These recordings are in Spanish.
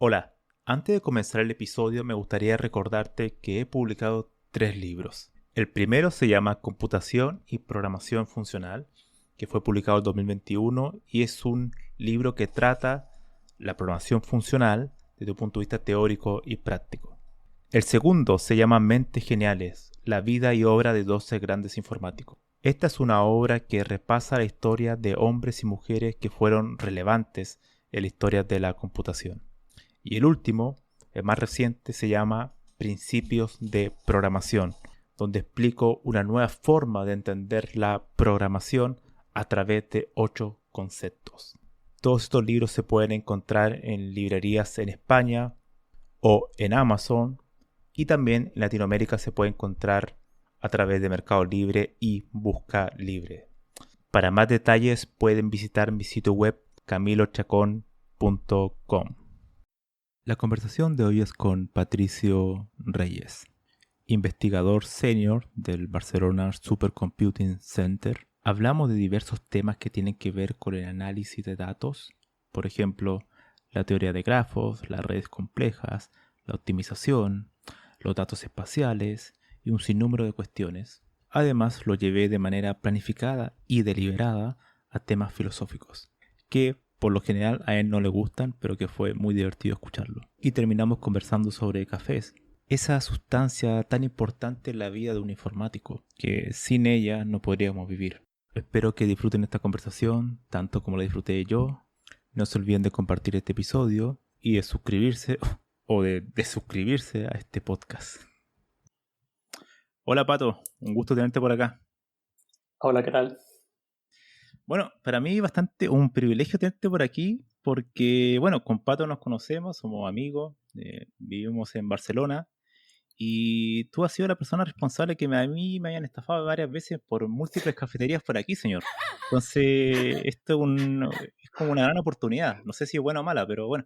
Hola, antes de comenzar el episodio me gustaría recordarte que he publicado 3 libros. El primero se llama Computación y Programación Funcional, que fue publicado en 2021 y es un libro que trata la programación funcional desde un punto de vista teórico y práctico. El segundo se llama Mentes Geniales, la vida y obra de 12 grandes informáticos. Esta es una obra que repasa la historia de hombres y mujeres que fueron relevantes en la historia de la computación. Y el último, el más reciente, se llama Principios de Programación, donde explico una nueva forma de entender la programación a través de 8 conceptos. Todos estos libros se pueden encontrar en librerías en España o en Amazon, y también en Latinoamérica se puede encontrar a través de Mercado Libre y Busca Libre. Para más detalles pueden visitar mi sitio web camilochacon.com. La conversación de hoy es con Patricio Reyes, investigador senior del Barcelona Supercomputing Center. Hablamos de diversos temas que tienen que ver con el análisis de datos, por ejemplo, la teoría de grafos, las redes complejas, la optimización, los datos espaciales y un sinnúmero de cuestiones. Además, lo llevé de manera planificada y deliberada a temas filosóficos, que por lo general a él no le gustan, pero que fue muy divertido escucharlo. Y terminamos conversando sobre cafés, esa sustancia tan importante en la vida de un informático, que sin ella no podríamos vivir. Espero que disfruten esta conversación, tanto como la disfruté yo. No se olviden de compartir este episodio y de suscribirse o de suscribirse a este podcast. Hola Pato, un gusto tenerte por acá. Hola, ¿qué tal? Bueno, para mí bastante un privilegio tenerte por aquí porque, bueno, con Pato nos conocemos, somos amigos, vivimos en Barcelona y tú has sido la persona responsable que a mí me hayan estafado varias veces por múltiples cafeterías por aquí, señor. Entonces, esto es como una gran oportunidad. No sé si es buena o mala, pero bueno,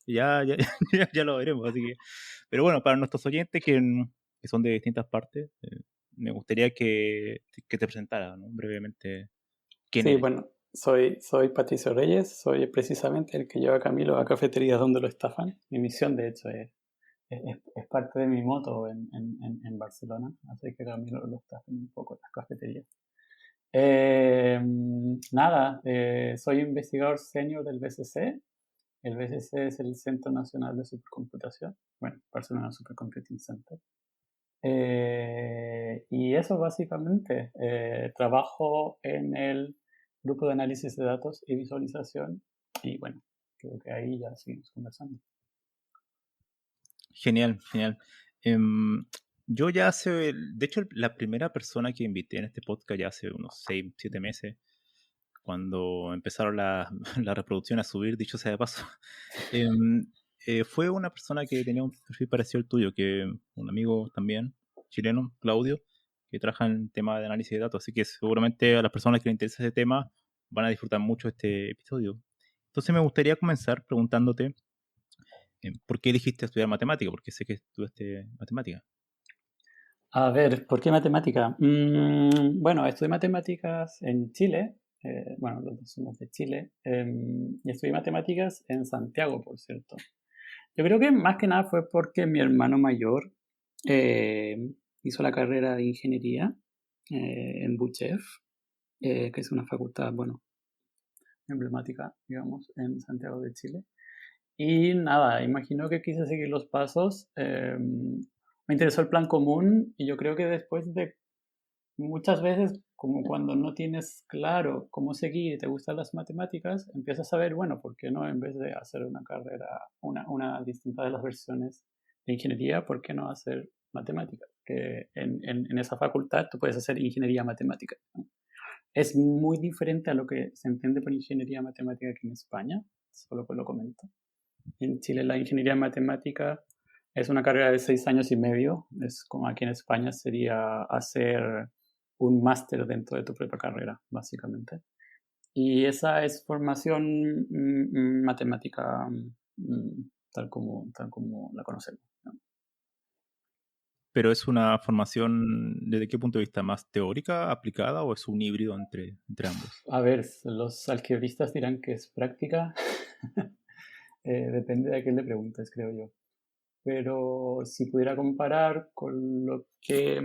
ya, ya lo veremos. Así que, pero bueno, para nuestros oyentes que son de distintas partes, me gustaría que te presentara, ¿no? Brevemente quién Sí, eres. bueno, soy Patricio Reyes, soy precisamente el que lleva a Camilo a cafeterías donde lo estafan. Mi misión, de hecho, es parte de mi moto en Barcelona, hacer que Camilo lo estafen un poco en las cafeterías. Soy investigador senior del BCC. El BCC es el Centro Nacional de Supercomputación, bueno, Barcelona Supercomputing Center. Y eso básicamente, trabajo en el grupo de análisis de datos y visualización y bueno, creo que ahí ya seguimos conversando. Genial, genial. Em, yo ya de hecho, la primera persona que invité en este podcast ya hace unos 6, 7 meses, cuando empezaron la reproducción a subir, dicho sea de paso, em, fue una persona que tenía un perfil parecido al tuyo, que un amigo también, chileno, Claudio, que trabaja en tema de análisis de datos, así que seguramente a las personas que les interesa ese tema van a disfrutar mucho este episodio. Entonces me gustaría comenzar preguntándote, ¿por qué elegiste estudiar matemática? Porque sé que estudiaste matemática. A ver, ¿por qué matemática? Bueno, estudié matemáticas en Chile, bueno, los dos somos de Chile, y estudié matemáticas en Santiago, por cierto. Yo creo que más que nada fue porque mi hermano mayor eh, hizo la carrera de ingeniería en BUCHEF, que es una facultad, bueno, emblemática, digamos, en Santiago de Chile. Y nada, imagino que quise seguir los pasos. Me interesó el plan común y yo creo que después de muchas veces, como cuando no tienes claro cómo seguir y te gustan las matemáticas, empiezas a ver, bueno, ¿por qué no en vez de hacer una carrera, una distinta de las versiones de ingeniería, ¿por qué no hacer matemáticas? Que en esa facultad tú puedes hacer ingeniería matemática, ¿no? Es muy diferente a lo que se entiende por ingeniería matemática aquí en España, solo que lo comento. En Chile la ingeniería matemática es una carrera de 6 años y medio, es como aquí en España sería hacer un máster dentro de tu propia carrera, básicamente. Y esa es formación matemática tal como la conocemos, ¿no? ¿Pero es una formación desde qué punto de vista? ¿Más teórica, aplicada o es un híbrido entre ambos? A ver, los algebristas dirán que es práctica. Depende de a quién le preguntes, creo yo. Pero si pudiera comparar con lo que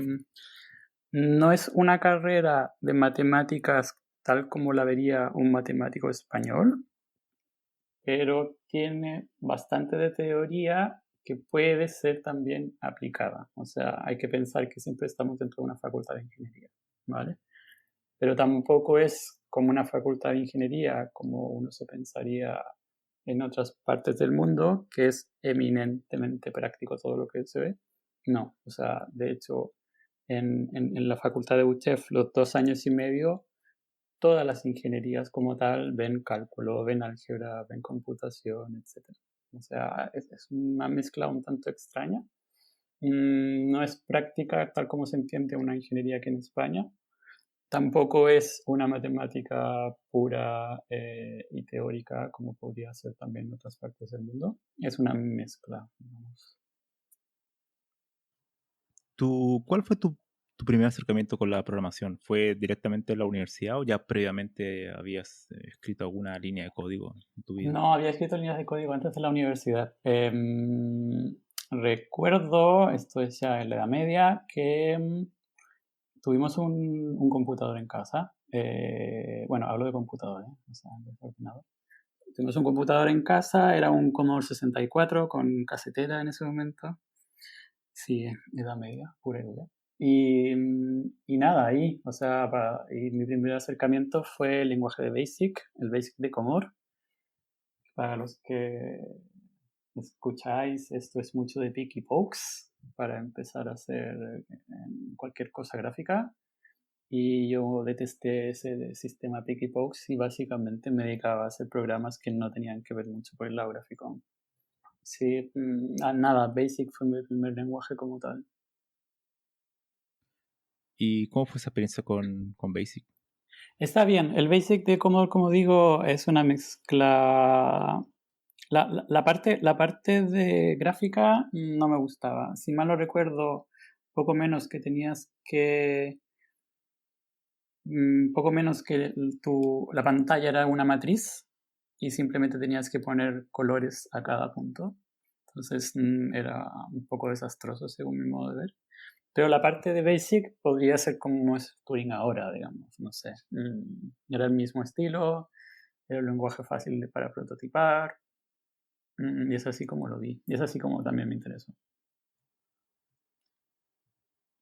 no es una carrera de matemáticas tal como la vería un matemático español, pero tiene bastante de teoría que puede ser también aplicada. O sea, hay que pensar que siempre estamos dentro de una facultad de ingeniería, ¿vale? Pero tampoco es como una facultad de ingeniería como uno se pensaría en otras partes del mundo, que es eminentemente práctico todo lo que se ve. No, o sea, de hecho, en la facultad de UCHEF, los 2 años y medio, todas las ingenierías como tal ven cálculo, ven álgebra, ven computación, etc. O sea, es una mezcla un tanto extraña. No es práctica tal como se entiende una ingeniería aquí en España. Tampoco es una matemática pura y teórica como podría ser también en otras partes del mundo. Es una mezcla, digamos. ¿Cuál fue tu primer acercamiento con la programación? ¿Fue directamente en la universidad o ya previamente habías escrito alguna línea de código en tu vida? No, había escrito líneas de código antes de la universidad. Recuerdo, esto es ya en la Edad Media, que tuvimos un computador en casa. Bueno, hablo de computador, o sea, de ordenador. Tuvimos un computador en casa, era un Commodore 64 con casetera en ese momento. Sí, Edad Media, pura y dura. Y nada, ahí, o sea, y mi primer acercamiento fue el lenguaje de BASIC, el BASIC de Commodore. Para los que escucháis, esto es mucho de pick y pokes para empezar a hacer cualquier cosa gráfica. Y yo detesté ese sistema pick y pokes y básicamente me dedicaba a hacer programas que no tenían que ver mucho por el lado gráfico. Sí, nada, Basic fue mi primer lenguaje como tal. ¿Y cómo fue esa experiencia con Basic? Está bien, el Basic de Commodore, como digo, es una mezcla. La parte de gráfica no me gustaba. Si mal no recuerdo, poco menos que tenías que. Poco menos que la pantalla era una matriz y simplemente tenías que poner colores a cada punto. Entonces era un poco desastroso según mi modo de ver. Pero la parte de Basic podría ser como es Turing ahora, digamos, no sé. Era el mismo estilo, era un lenguaje fácil para prototipar, y es así como lo vi, y es así como también me interesó.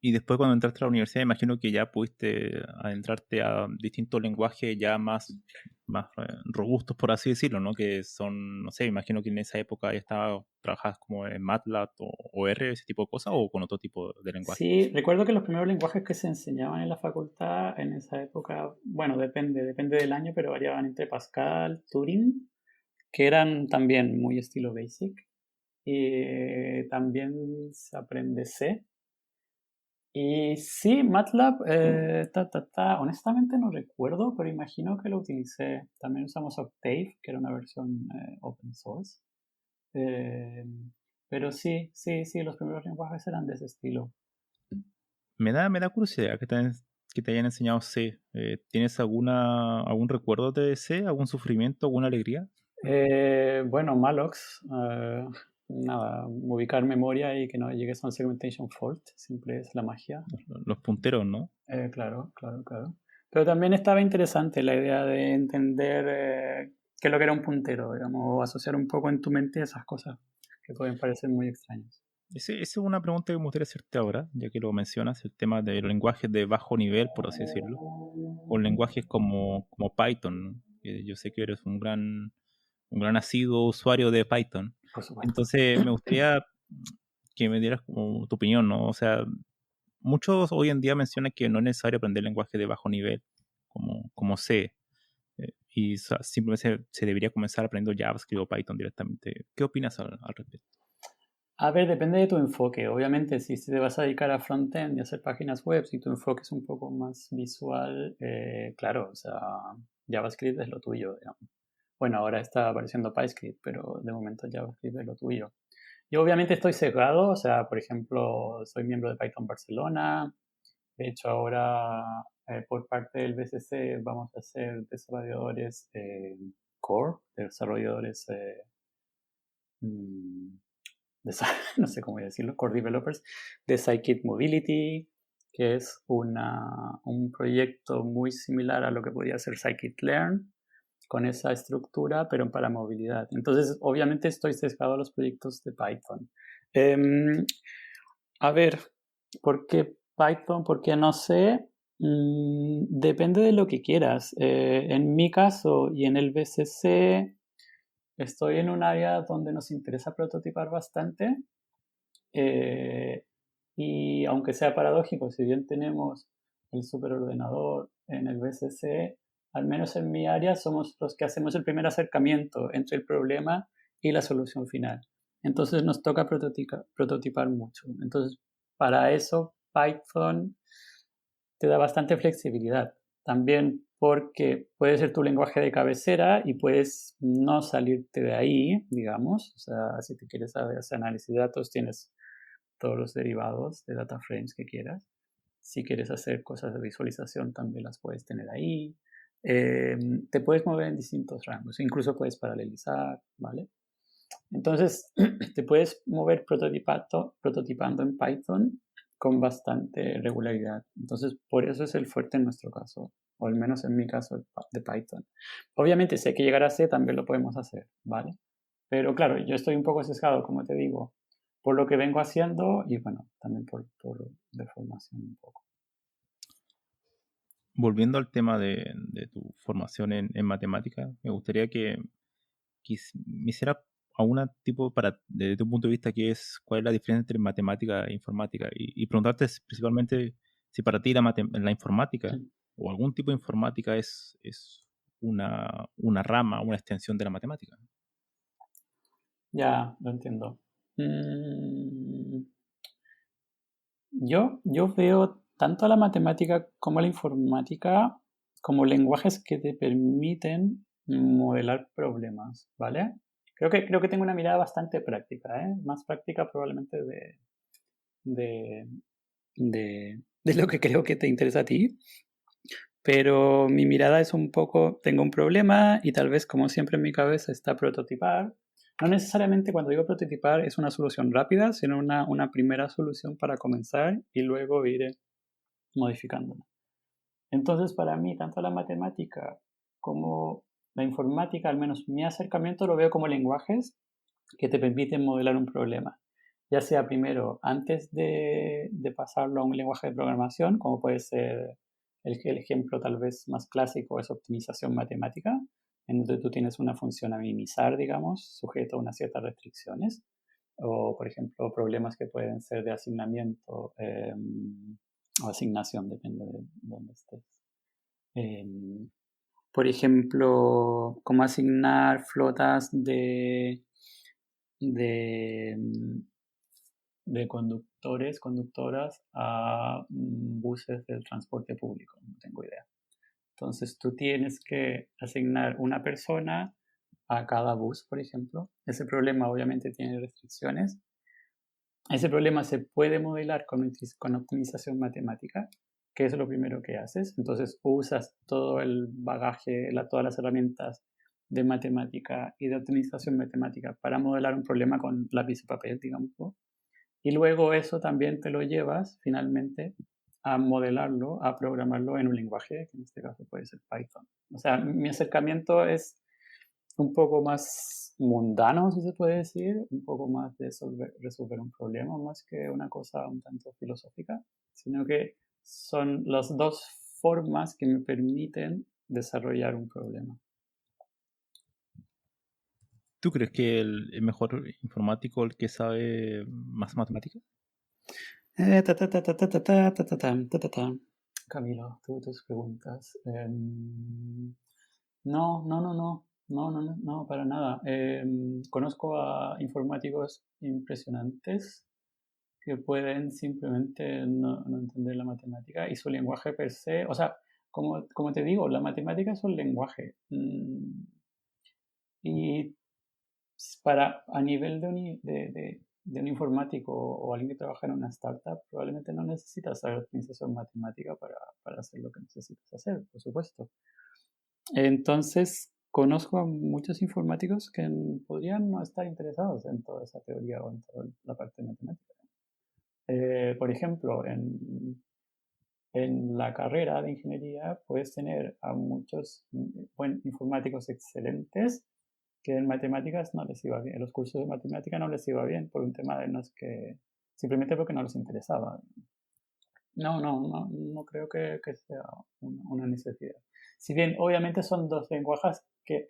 Y después cuando entraste a la universidad, imagino que ya pudiste adentrarte a distintos lenguajes ya más robustos, por así decirlo, ¿no? Que son, no sé, imagino que en esa época ya trabajabas como en MATLAB o R, ese tipo de cosas, o con otro tipo de lenguaje. Sí, recuerdo que los primeros lenguajes que se enseñaban en la facultad en esa época, bueno, depende del año, pero variaban entre Pascal, Turing, que eran también muy estilo Basic, y también se aprende C. Y sí, MATLAB, honestamente no recuerdo, pero imagino que lo utilicé. También usamos Octave, que era una versión open source. Eh, pero sí, sí, sí, los primeros lenguajes eran de ese estilo. Me da curiosidad que te hayan enseñado C. ¿Tienes algún recuerdo de C? ¿Algún sufrimiento? ¿Alguna alegría? Bueno, Mallocs, nada, ubicar memoria y que no llegues a un segmentation fault, siempre es la magia. Los punteros, ¿no? Claro, claro, claro. Pero también estaba interesante la idea de entender qué es lo que era un puntero, digamos, o asociar un poco en tu mente esas cosas que pueden parecer muy extrañas. Esa es una pregunta que me gustaría hacerte ahora, ya que lo mencionas, el tema de los lenguajes de bajo nivel, por así decirlo, o lenguajes como Python, ¿no? Que yo sé que eres un gran asiduo usuario de Python. Por supuesto. Entonces, me gustaría que me dieras como tu opinión, ¿no? O sea, muchos hoy en día mencionan que no es necesario aprender lenguaje de bajo nivel, como C, simplemente se debería comenzar aprendiendo JavaScript o Python directamente. ¿Qué opinas al respecto? A ver, depende de tu enfoque. Obviamente, si te vas a dedicar a frontend y hacer páginas web, si tu enfoque es un poco más visual, claro, o sea, JavaScript es lo tuyo, digamos. Bueno, ahora está apareciendo PyScript, pero de momento JavaScript es lo tuyo. Yo obviamente estoy sesgado, o sea, por ejemplo, soy miembro de Python Barcelona. De hecho, ahora por parte del BCC vamos a ser desarrolladores core, desarrolladores de no sé cómo decirlo, core developers de Scikit Mobility, que es un proyecto muy similar a lo que podría ser Scikit-Learn, con esa estructura, pero para movilidad. Entonces, obviamente estoy sesgado a los proyectos de Python. A ver, ¿por qué Python? Porque no sé. Depende de lo que quieras. En mi caso y en el BCC estoy en un área donde nos interesa prototipar bastante. Y aunque sea paradójico, si bien tenemos el superordenador en el BCC, al menos en mi área somos los que hacemos el primer acercamiento entre el problema y la solución final. Entonces nos toca prototipar mucho. Entonces, para eso Python te da bastante flexibilidad. También porque puede ser tu lenguaje de cabecera y puedes no salirte de ahí, digamos. O sea, si te quieres hacer análisis de datos, tienes todos los derivados de data frames que quieras. Si quieres hacer cosas de visualización, también las puedes tener ahí. Te puedes mover en distintos rangos, incluso puedes paralelizar, ¿vale? Entonces, te puedes mover prototipando en Python con bastante regularidad. Entonces, por eso es el fuerte en nuestro caso, o al menos en mi caso de Python. Obviamente, si hay que llegar a C, también lo podemos hacer, ¿vale? Pero claro, yo estoy un poco sesgado, como te digo, por lo que vengo haciendo y bueno, también por deformación un poco. Volviendo al tema de tu formación en matemática, me gustaría que me hiciera alguna tipo, desde tu punto de vista, cuál es la diferencia entre matemática e informática y preguntarte principalmente si para ti la informática o algún tipo de informática es una rama, una extensión de la matemática. Ya, lo entiendo. Yo veo tanto la matemática como la informática como lenguajes que te permiten modelar problemas, ¿vale? Creo que tengo una mirada bastante práctica, ¿eh? Más práctica probablemente de, de lo que creo que te interesa a ti. Pero mi mirada es un poco, tengo un problema y tal vez como siempre en mi cabeza está prototipar. No necesariamente cuando digo prototipar es una solución rápida, sino una primera solución para comenzar y luego ir modificándola. Entonces para mí, tanto la matemática como la informática, al menos mi acercamiento lo veo como lenguajes que te permiten modelar un problema. Ya sea primero antes de pasarlo a un lenguaje de programación, como puede ser el ejemplo tal vez más clásico es optimización matemática, en donde tú tienes una función a minimizar, digamos, sujeto a unas ciertas restricciones, o por ejemplo problemas que pueden ser de asignamiento o asignación, depende de dónde estés. Por ejemplo, cómo asignar flotas de, de conductores, conductoras a buses del transporte público, no tengo idea. Entonces tú tienes que asignar una persona a cada bus, por ejemplo. Ese problema obviamente tiene restricciones. Ese problema se puede modelar con optimización matemática, que es lo primero que haces. Entonces usas todo el bagaje, todas las herramientas de matemática y de optimización matemática para modelar un problema con lápiz y papel, digamos. Y luego eso también te lo llevas finalmente a modelarlo, a programarlo en un lenguaje, que en este caso puede ser Python. O sea, mi acercamiento es un poco más mundano, si se puede decir, un poco más de resolver un problema, más que una cosa un tanto filosófica, sino que son las dos formas que me permiten desarrollar un problema. ¿Tú crees que el mejor informático el que sabe más matemáticas? Camilo, tus preguntas. No, para nada. Conozco a informáticos impresionantes que pueden simplemente no entender la matemática y su lenguaje per se. O sea, como te digo, la matemática es un lenguaje. Y a nivel de un informático o alguien que trabaja en una startup, probablemente no necesitas saber optimización matemática para hacer lo que necesitas hacer, por supuesto. Entonces, conozco a muchos informáticos que podrían no estar interesados en toda esa teoría o en toda la parte de matemática. Por ejemplo, en la carrera de ingeniería puedes tener a muchos informáticos excelentes que en matemáticas no les iba bien, en los cursos de matemática no les iba bien por un tema de no es que simplemente porque no les interesaba. No creo que sea una necesidad. Si bien obviamente son dos lenguajes que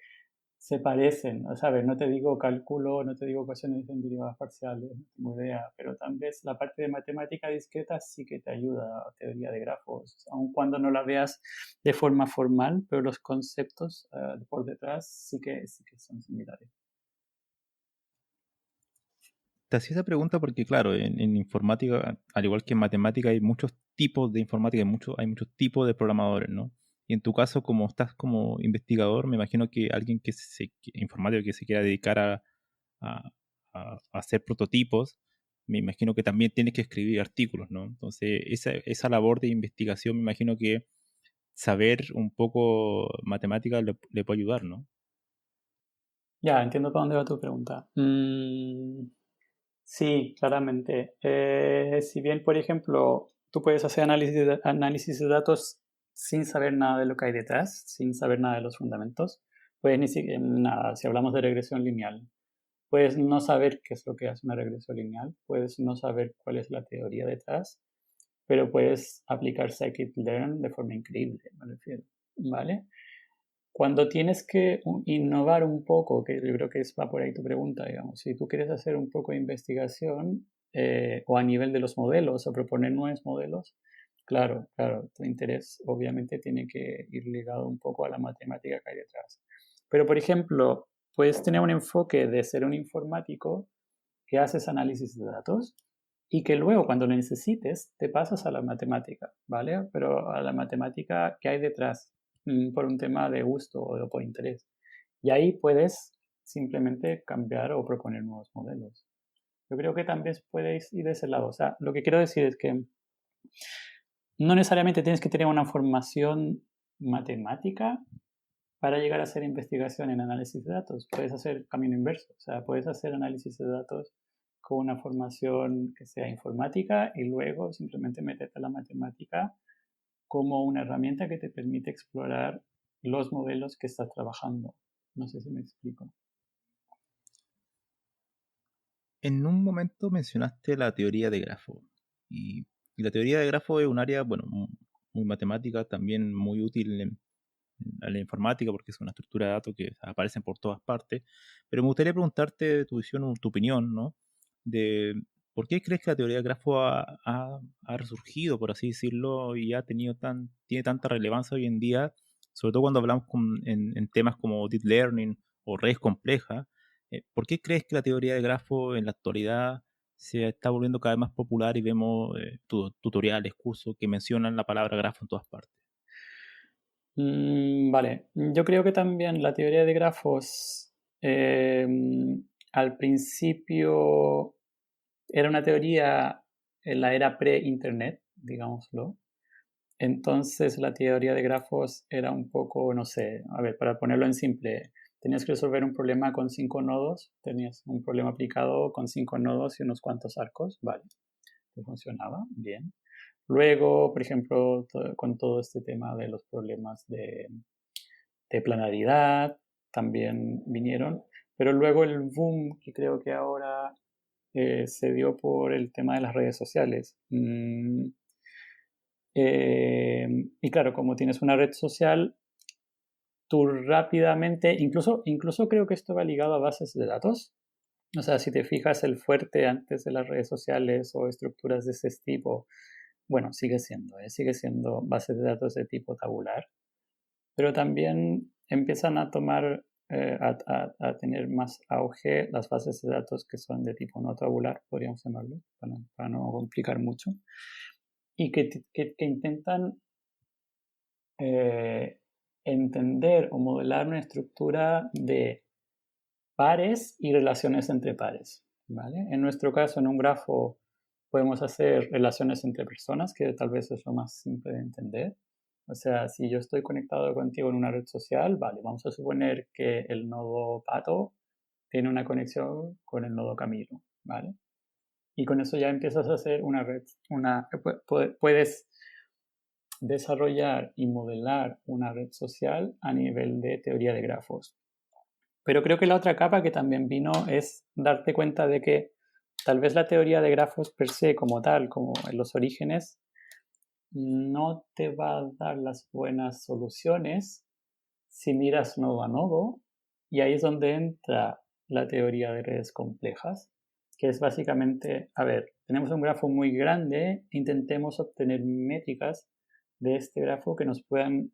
se parecen, ¿sabes? No te digo cálculo, no te digo ecuaciones en derivadas parciales, no tengo idea, pero tal vez la parte de matemática discreta sí que te ayuda a teoría de grafos, aun cuando no la veas de forma formal, pero los conceptos por detrás sí que son similares. Te hacía esa pregunta porque, claro, en informática, al igual que en matemática, hay muchos tipos de informática, hay muchos tipos de programadores, ¿no? Y en tu caso, como estás como investigador, me imagino que alguien informático que se quiera dedicar a- a hacer prototipos, me imagino que también tienes que escribir artículos, ¿no? Entonces, esa labor de investigación, me imagino que saber un poco matemática le puede ayudar, ¿no? Ya, entiendo para dónde va tu pregunta. Sí, claramente. Si bien, por ejemplo, tú puedes hacer análisis de datos sin saber nada de lo que hay detrás, sin saber nada de los fundamentos, puedes ni siquiera, nada, si hablamos de regresión lineal, puedes no saber qué es lo que hace una regresión lineal, puedes no saber cuál es la teoría detrás, pero puedes aplicar scikit-learn de forma increíble, me refiero, ¿vale? Cuando tienes que innovar un poco, que yo creo que va por ahí tu pregunta, digamos, si tú quieres hacer un poco de investigación o a nivel de los modelos o proponer nuevos modelos, claro, tu interés obviamente tiene que ir ligado un poco a la matemática que hay detrás. Pero, por ejemplo, puedes tener un enfoque de ser un informático que haces análisis de datos y que luego cuando lo necesites te pasas a la matemática, ¿vale? Pero a la matemática que hay detrás por un tema de gusto o por interés. Y ahí puedes simplemente cambiar o proponer nuevos modelos. Yo creo que también puedes ir de ese lado. O sea, lo que quiero decir es que no necesariamente tienes que tener una formación matemática para llegar a hacer investigación en análisis de datos. Puedes hacer camino inverso. O sea, puedes hacer análisis de datos con una formación que sea informática y luego simplemente meterte a la matemática como una herramienta que te permite explorar los modelos que estás trabajando. No sé si me explico. En un momento mencionaste la teoría de grafo. Y la teoría de grafo es un área, bueno, muy matemática, también muy útil a la informática porque es una estructura de datos que aparecen por todas partes. Pero me gustaría preguntarte tu visión o tu opinión, ¿no? De por qué crees que la teoría de grafo ha resurgido, por así decirlo, y tiene tanta relevancia hoy en día, sobre todo cuando hablamos en temas como deep learning o redes complejas. ¿Por qué crees que la teoría de grafo en la actualidad se está volviendo cada vez más popular y vemos tutoriales, cursos que mencionan la palabra grafo en todas partes? Vale, yo creo que también la teoría de grafos al principio era una teoría en la era pre-internet, digámoslo. Entonces la teoría de grafos era un poco, no sé, a ver, para ponerlo en simple, tenías que resolver un problema con 5 nodos, tenías un problema aplicado con 5 nodos y unos cuantos arcos, vale, funcionaba bien. Luego, por ejemplo, con todo este tema de los problemas de planaridad, también vinieron, pero luego el boom que creo que ahora se dio por el tema de las redes sociales. Y claro, como tienes una red social, tú rápidamente, incluso creo que esto va ligado a bases de datos. O sea, si te fijas, el fuerte antes de las redes sociales o estructuras de ese tipo, bueno, sigue siendo bases de datos de tipo tabular, pero también empiezan a tomar, a tener más auge las bases de datos que son de tipo no tabular, podríamos llamarlo, para no complicar mucho, y que intentan eh, entender o modelar una estructura de pares y relaciones entre pares. ¿Vale? En nuestro caso, en un grafo, podemos hacer relaciones entre personas, que tal vez es lo más simple de entender. O sea, si yo estoy conectado contigo en una red social, vale, vamos a suponer que el nodo Pato tiene una conexión con el nodo Camilo, ¿vale? Y con eso ya empiezas a hacer una red, puedes desarrollar y modelar una red social a nivel de teoría de grafos. Pero creo que la otra capa que también vino es darte cuenta de que tal vez la teoría de grafos per se como tal, como en los orígenes, no te va a dar las buenas soluciones si miras nodo a nodo, y ahí es donde entra la teoría de redes complejas, que es básicamente, a ver, tenemos un grafo muy grande, intentemos obtener métricas de este grafo que nos puedan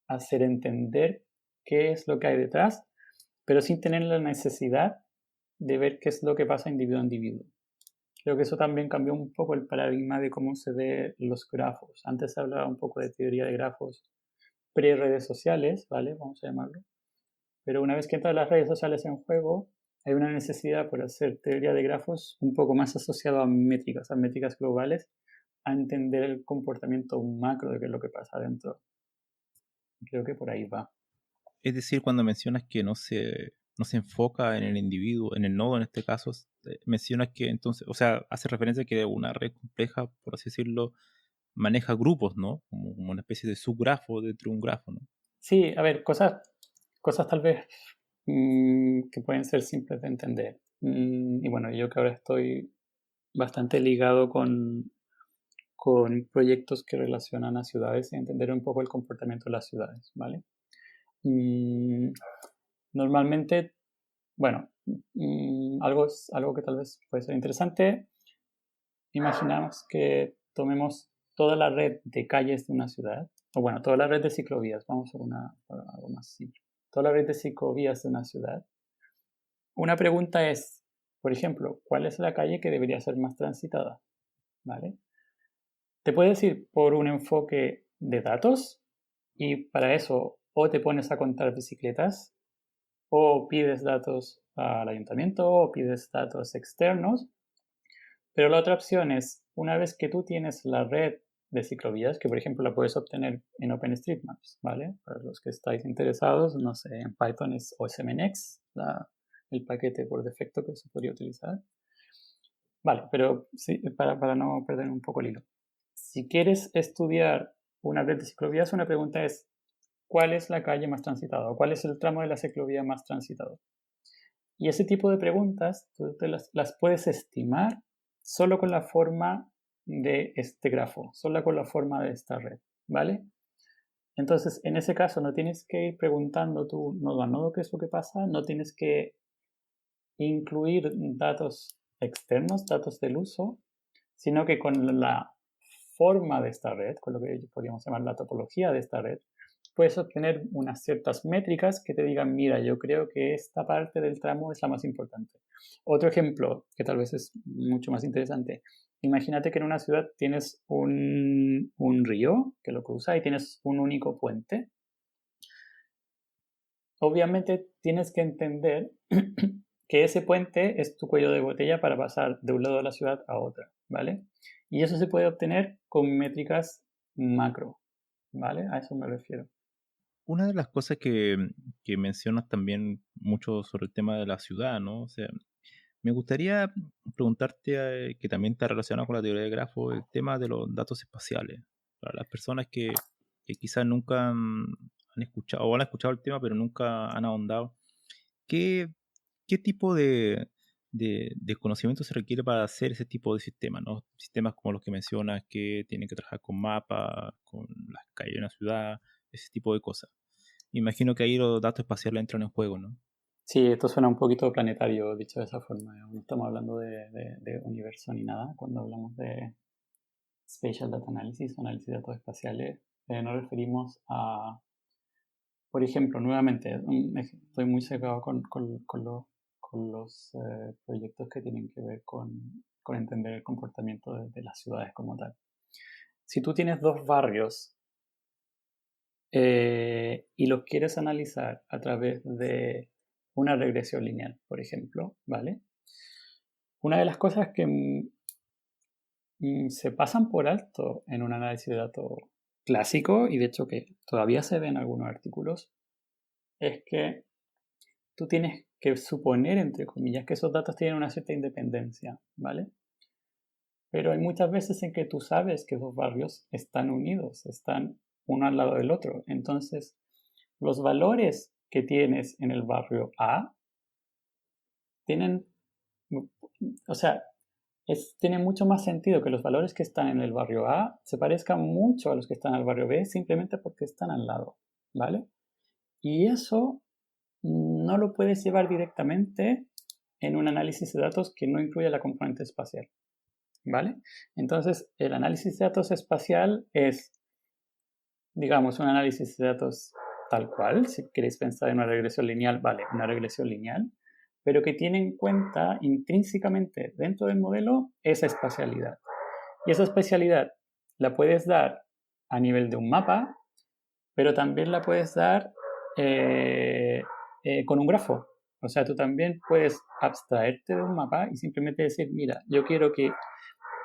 hacer entender qué es lo que hay detrás, pero sin tener la necesidad de ver qué es lo que pasa individuo a individuo. Creo que eso también cambió un poco el paradigma de cómo se ve los grafos. Antes se hablaba un poco de teoría de grafos pre-redes sociales, ¿vale? Vamos a llamarlo. Pero una vez que entran las redes sociales en juego, hay una necesidad por hacer teoría de grafos un poco más asociado a métricas globales, a entender el comportamiento macro de qué es lo que pasa adentro. Creo que por ahí va. Es decir, cuando mencionas que no se enfoca en el individuo, en el nodo en este caso, mencionas que entonces, o sea, hace referencia a que una red compleja, por así decirlo, maneja grupos, ¿no? Como una especie de subgrafo dentro de un grafo, ¿no? Sí, a ver, cosas tal vez que pueden ser simples de entender. Y bueno, yo que ahora estoy bastante ligado con proyectos que relacionan a ciudades y entender un poco el comportamiento de las ciudades, ¿vale? Normalmente, bueno, algo que tal vez puede ser interesante. Imaginamos que tomemos toda la red de calles de una ciudad, o bueno, toda la red de ciclovías, vamos a algo más simple. Toda la red de ciclovías de una ciudad. Una pregunta es, por ejemplo, ¿cuál es la calle que debería ser más transitada? ¿Vale? Te puedes ir por un enfoque de datos y para eso o te pones a contar bicicletas o pides datos al ayuntamiento o pides datos externos. Pero la otra opción es, una vez que tú tienes la red de ciclovías, que por ejemplo la puedes obtener en OpenStreetMaps, ¿vale? Para los que estáis interesados, no sé, en Python es OSMNX, el paquete por defecto que se podría utilizar. Vale, pero sí, para no perder un poco el hilo. Si quieres estudiar una red de ciclovías, una pregunta es, ¿cuál es la calle más transitada? ¿O cuál es el tramo de la ciclovía más transitado? Y ese tipo de preguntas tú las puedes estimar solo con la forma de este grafo, solo con la forma de esta red, ¿vale? Entonces, en ese caso no tienes que ir preguntando tú nodo a nodo qué es lo que pasa, no tienes que incluir datos externos, datos del uso, sino que con la forma de esta red, con lo que podríamos llamar la topología de esta red, puedes obtener unas ciertas métricas que te digan, mira, yo creo que esta parte del tramo es la más importante. Otro ejemplo, que tal vez es mucho más interesante. Imagínate que en una ciudad tienes un río que lo cruza y tienes un único puente. Obviamente tienes que entender que ese puente es tu cuello de botella para pasar de un lado de la ciudad a otra, ¿vale? Y eso se puede obtener con métricas macro, ¿vale? A eso me refiero. Una de las cosas que mencionas también mucho sobre el tema de la ciudad, ¿no? O sea, me gustaría preguntarte, que también está relacionado con la teoría de grafo, el tema de los datos espaciales. Para las personas que quizás nunca han escuchado o han escuchado el tema, pero nunca han ahondado, ¿qué, qué tipo de conocimiento se requiere para hacer ese tipo de sistemas, ¿no? Sistemas como los que mencionas, que tienen que trabajar con mapas, con las calles de una ciudad, ese tipo de cosas. Imagino que ahí los datos espaciales entran en juego, ¿no? Sí, esto suena un poquito planetario, dicho de esa forma. No estamos hablando de universo ni nada. Cuando hablamos de Spatial Data Analysis o análisis de datos espaciales, nos referimos a, por ejemplo, nuevamente, estoy muy cercado con los proyectos que tienen que ver con entender el comportamiento de las ciudades como tal. Si tú tienes dos barrios y los quieres analizar a través de una regresión lineal, por ejemplo, ¿vale? Una de las cosas que se pasan por alto en un análisis de datos clásico, y de hecho que todavía se ve en algunos artículos, es que tú tienes que suponer, entre comillas, que esos datos tienen una cierta independencia, ¿vale? Pero hay muchas veces en que tú sabes que esos barrios están unidos, están uno al lado del otro. Entonces, los valores que tienes en el barrio A tienen, o sea, tiene mucho más sentido que los valores que están en el barrio A se parezcan mucho a los que están en el barrio B simplemente porque están al lado, ¿vale? Y eso no lo puedes llevar directamente en un análisis de datos que no incluya la componente espacial, ¿vale? Entonces, el análisis de datos espacial es, digamos, un análisis de datos tal cual. Si queréis pensar en una regresión lineal, vale, una regresión lineal, pero que tiene en cuenta intrínsecamente dentro del modelo esa espacialidad. Y esa espacialidad la puedes dar a nivel de un mapa, pero también la puedes dar con un grafo. O sea, tú también puedes abstraerte de un mapa y simplemente decir, mira, yo quiero que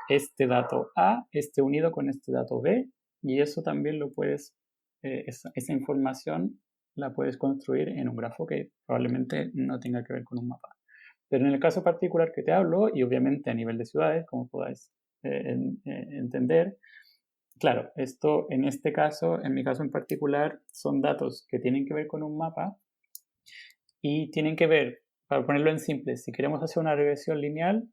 este dato A esté unido con este dato B, y eso también lo puedes, esa información la puedes construir en un grafo que probablemente no tenga que ver con un mapa. Pero en el caso particular que te hablo, y obviamente a nivel de ciudades, como podáis entender, claro, esto en este caso, en mi caso en particular, son datos que tienen que ver con un mapa y tienen que ver, para ponerlo en simple, si queremos hacer una regresión lineal,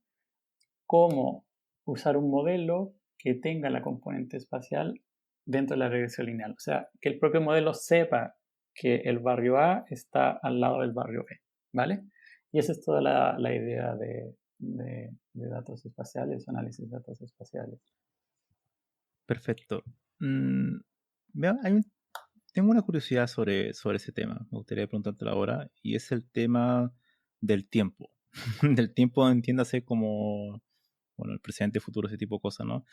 cómo usar un modelo que tenga la componente espacial dentro de la regresión lineal. O sea, que el propio modelo sepa que el barrio A está al lado del barrio B, ¿vale? Y esa es toda la idea de datos espaciales, análisis de datos espaciales. Perfecto. Mm, tengo una curiosidad sobre ese tema. Me gustaría preguntártelo ahora. Y es el tema del tiempo. Del tiempo, entiéndase como, bueno, el presente, futuro, ese tipo de cosas, ¿no?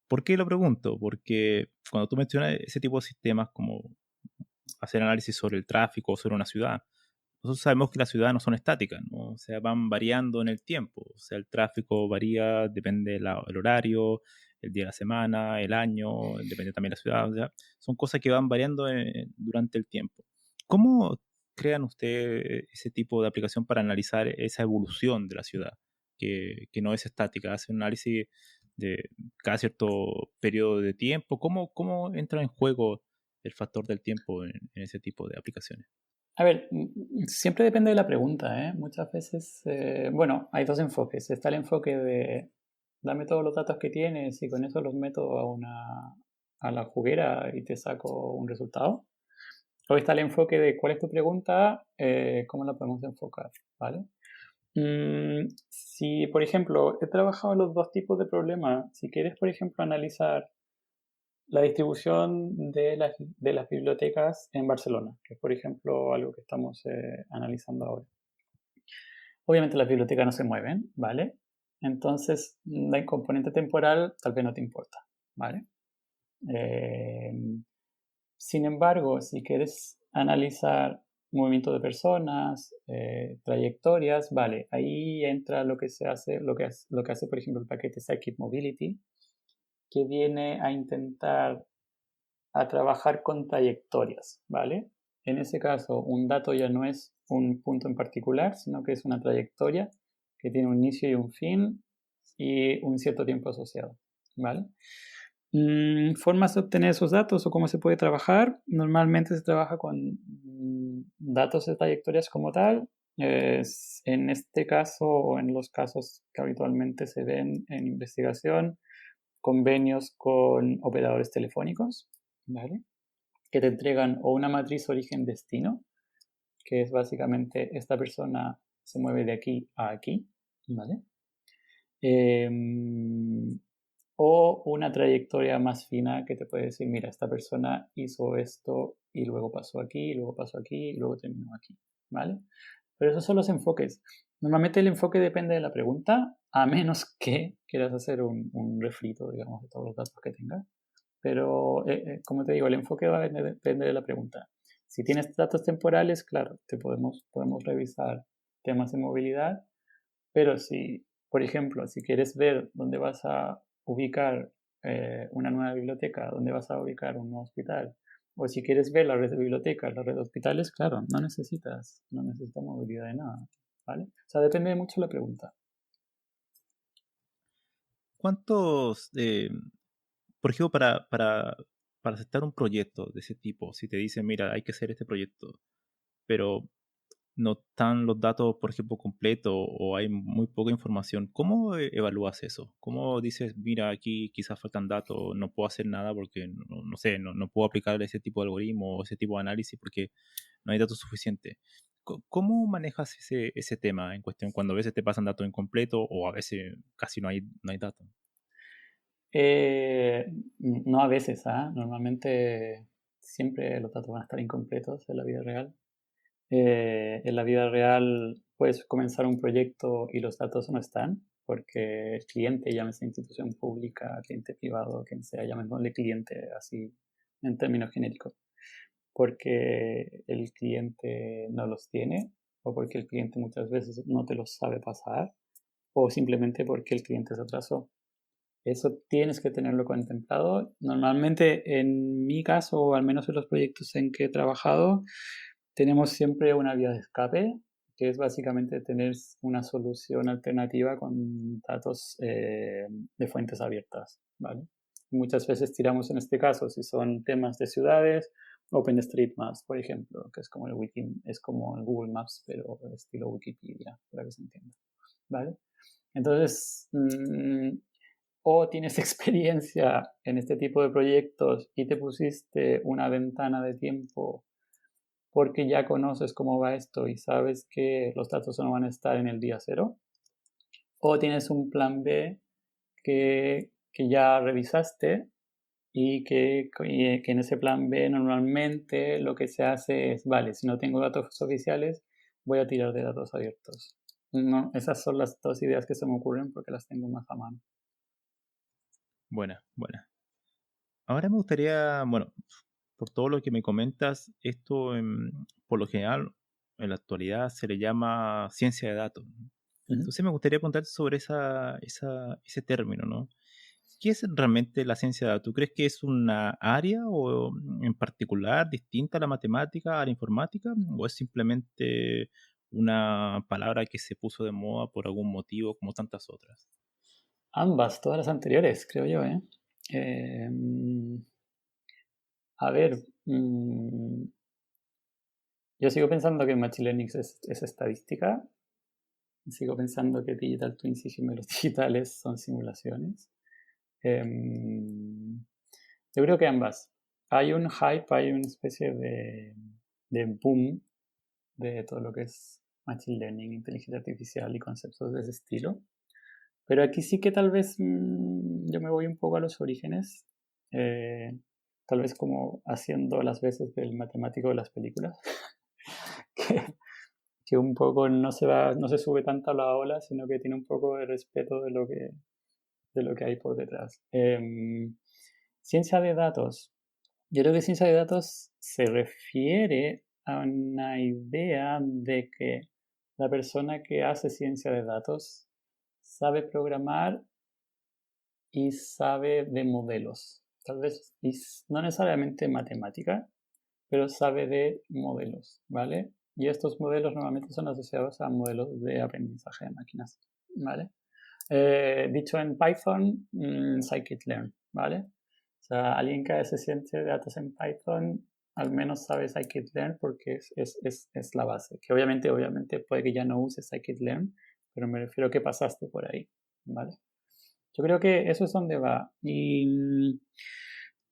¿Por qué lo pregunto? Porque cuando tú mencionas ese tipo de sistemas como hacer análisis sobre el tráfico o sobre una ciudad, nosotros sabemos que las ciudades no son estáticas, ¿no? O sea, van variando en el tiempo. O sea, el tráfico varía, depende del horario, el día de la semana, el año, depende también de la ciudad. O sea, son cosas que van variando durante el tiempo. ¿Cómo crean ustedes ese tipo de aplicación para analizar esa evolución de la ciudad, que no es estática? ¿Hacen un análisis de cada cierto periodo de tiempo? ¿Cómo entra en juego el factor del tiempo en ese tipo de aplicaciones? A ver, siempre depende de la pregunta, ¿eh? Muchas veces, bueno, hay dos enfoques. Está el enfoque de dame todos los datos que tienes y con eso los meto a la juguera y te saco un resultado. O está el enfoque de cuál es tu pregunta, cómo la podemos enfocar, ¿vale? Si, por ejemplo, he trabajado en los dos tipos de problemas, si quieres, por ejemplo, analizar la distribución de las bibliotecas en Barcelona, que es, por ejemplo, algo que estamos analizando ahora. Obviamente las bibliotecas no se mueven, ¿vale? Entonces, la componente temporal tal vez no te importa, ¿vale? Eh, Sin embargo, si quieres analizar movimiento de personas, trayectorias, vale, ahí entra lo que se hace, lo que hace, por ejemplo, el paquete Scikit Mobility, que viene a intentar a trabajar con trayectorias, ¿vale? En ese caso, un dato ya no es un punto en particular, sino que es una trayectoria que tiene un inicio y un fin y un cierto tiempo asociado, ¿vale? Formas de obtener esos datos o cómo se puede trabajar. Normalmente se trabaja con datos de trayectorias como tal. En este caso o en los casos que habitualmente se ven en investigación, convenios con operadores telefónicos, ¿vale? Que te entregan o una matriz origen-destino, que es básicamente esta persona se mueve de aquí a aquí, ¿vale? O una trayectoria más fina que te puede decir, mira, esta persona hizo esto y luego pasó aquí, y luego pasó aquí, y luego terminó aquí, ¿vale? Pero esos son los enfoques. Normalmente el enfoque depende de la pregunta, a menos que quieras hacer un refrito, digamos, de todos los datos que tengas. Pero, como te digo, el enfoque va a depender de la pregunta. Si tienes datos temporales, claro, podemos revisar temas de movilidad, pero si, por ejemplo, si quieres ver dónde vas a ubicar una nueva biblioteca, ¿dónde vas a ubicar un nuevo hospital? O si quieres ver la red de bibliotecas, la red de hospitales, claro, no necesitas movilidad de nada, ¿vale? O sea, depende mucho de la pregunta. ¿Cuántos, por ejemplo, para aceptar un proyecto de ese tipo, si te dicen, mira, hay que hacer este proyecto, pero no están los datos, por ejemplo, completos o hay muy poca información, ¿cómo evalúas eso? ¿Cómo dices, mira, aquí quizás faltan datos, no puedo hacer nada porque, no sé, no puedo aplicar ese tipo de algoritmo o ese tipo de análisis porque no hay datos suficientes? ¿Cómo manejas ese tema en cuestión cuando a veces te pasan datos incompletos o a veces casi no hay datos? No a veces, ¿ah? Normalmente siempre los datos van a estar incompletos en la vida real. En la vida real puedes comenzar un proyecto y los datos no están, porque el cliente, llámese institución pública, cliente privado, quien sea, llamémosle cliente así en términos genéricos, porque el cliente no los tiene, o porque el cliente muchas veces no te los sabe pasar, o simplemente porque el cliente se atrasó. Eso tienes que tenerlo contemplado. Normalmente, en mi caso, o al menos en los proyectos en que he trabajado, tenemos siempre una vía de escape, que es básicamente tener una solución alternativa con datos de fuentes abiertas, ¿vale? Muchas veces tiramos en este caso, si son temas de ciudades, OpenStreetMaps, por ejemplo, que es como es como el Google Maps, pero estilo Wikipedia, para que se entienda, ¿vale? Entonces, o tienes experiencia en este tipo de proyectos y te pusiste una ventana de tiempo porque ya conoces cómo va esto y sabes que los datos no van a estar en el día cero, o tienes un plan B que ya revisaste y que en ese plan B normalmente lo que se hace es, vale, si no tengo datos oficiales, voy a tirar de datos abiertos. No, esas son las dos ideas que se me ocurren porque las tengo más a mano. Buena, buena. Ahora me gustaría, bueno, por todo lo que me comentas, esto por lo general en la actualidad se le llama ciencia de datos, ¿no? Ujú. Entonces me gustaría preguntarte sobre ese término, ¿no? ¿Qué es realmente la ciencia de datos? ¿Tú crees que es una área o en particular distinta a la matemática, a la informática? ¿O es simplemente una palabra que se puso de moda por algún motivo como tantas otras? Ambas, todas las anteriores, creo yo, ¿eh? Eh, a ver, yo sigo pensando que Machine Learning es estadística. Sigo pensando que Digital Twins y gemelos digitales son simulaciones. Em, yo creo que ambas. Hay un hype, hay una especie de boom de todo lo que es Machine Learning, inteligencia artificial y conceptos de ese estilo. Pero aquí sí que tal vez yo me voy un poco a los orígenes, eh, tal vez como haciendo las veces del matemático de las películas, que, que un poco no se sube tanto a la ola, sino que tiene un poco de respeto de lo que hay por detrás. Ciencia de datos. Yo creo que ciencia de datos se refiere a una idea de que la persona que hace ciencia de datos sabe programar y sabe de modelos. Tal vez no necesariamente matemática, pero sabe de modelos, ¿vale? Y estos modelos normalmente son asociados a modelos de aprendizaje de máquinas, ¿vale? Dicho en Python, scikit-learn, ¿vale? O sea, alguien que hace ciencia de datos en Python al menos sabe scikit-learn porque es la base. Que obviamente puede que ya no use scikit-learn, pero me refiero a que pasaste por ahí, ¿vale? Yo creo que eso es donde va. Y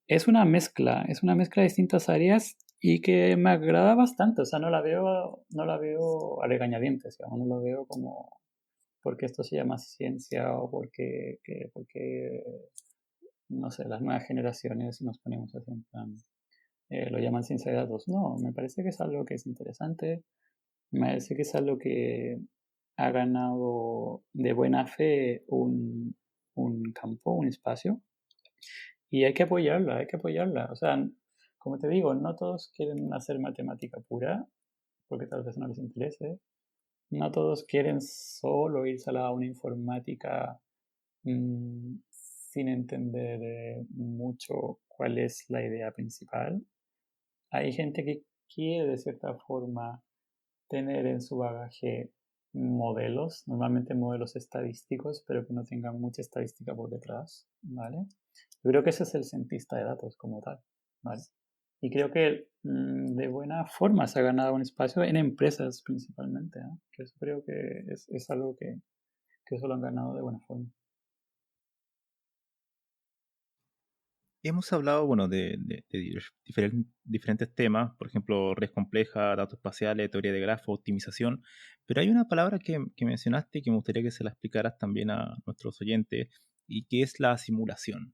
es una mezcla de distintas áreas y que me agrada bastante. O sea, no la veo a regañadientes, digamos, no lo veo como porque esto se llama ciencia o porque no sé, las nuevas generaciones nos ponemos así en plan, lo llaman ciencia de datos. No, me parece que es algo que es interesante, me parece que es algo que ha ganado de buena fe un campo, un espacio, y hay que apoyarla. O sea, como te digo, no todos quieren hacer matemática pura, porque tal vez no les interese. No todos quieren solo irse a una informática sin entender mucho cuál es la idea principal. Hay gente que quiere de cierta forma tener en su bagaje modelos, normalmente modelos estadísticos, pero que no tengan mucha estadística por detrás, ¿vale? Yo creo que ese es el cientista de datos como tal, ¿vale? Y creo que de buena forma se ha ganado un espacio en empresas principalmente, ¿no? Que eso creo que es algo que eso lo han ganado de buena forma. Hemos hablado, bueno, de diferentes temas, por ejemplo, redes complejas, datos espaciales, teoría de grafos, optimización, pero hay una palabra que mencionaste y que me gustaría que se la explicaras también a nuestros oyentes, y que es la simulación.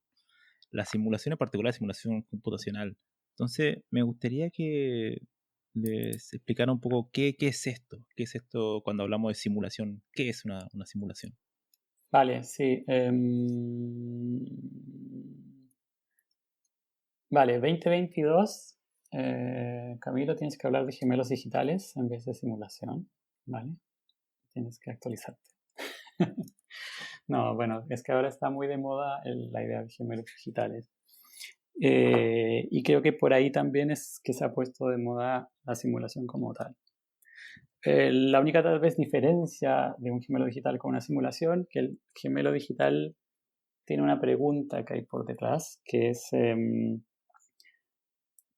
La simulación en particular, simulación computacional. Entonces, me gustaría que les explicara un poco qué es esto cuando hablamos de simulación, qué es una simulación. Vale, sí. Vale, 2022, Camilo, tienes que hablar de gemelos digitales en vez de simulación, ¿vale? Tienes que actualizarte. No, bueno, es que ahora está muy de moda la idea de gemelos digitales. Y creo que por ahí también es que se ha puesto de moda la simulación como tal. La única tal vez diferencia de un gemelo digital con una simulación, que el gemelo digital tiene una pregunta que hay por detrás, que es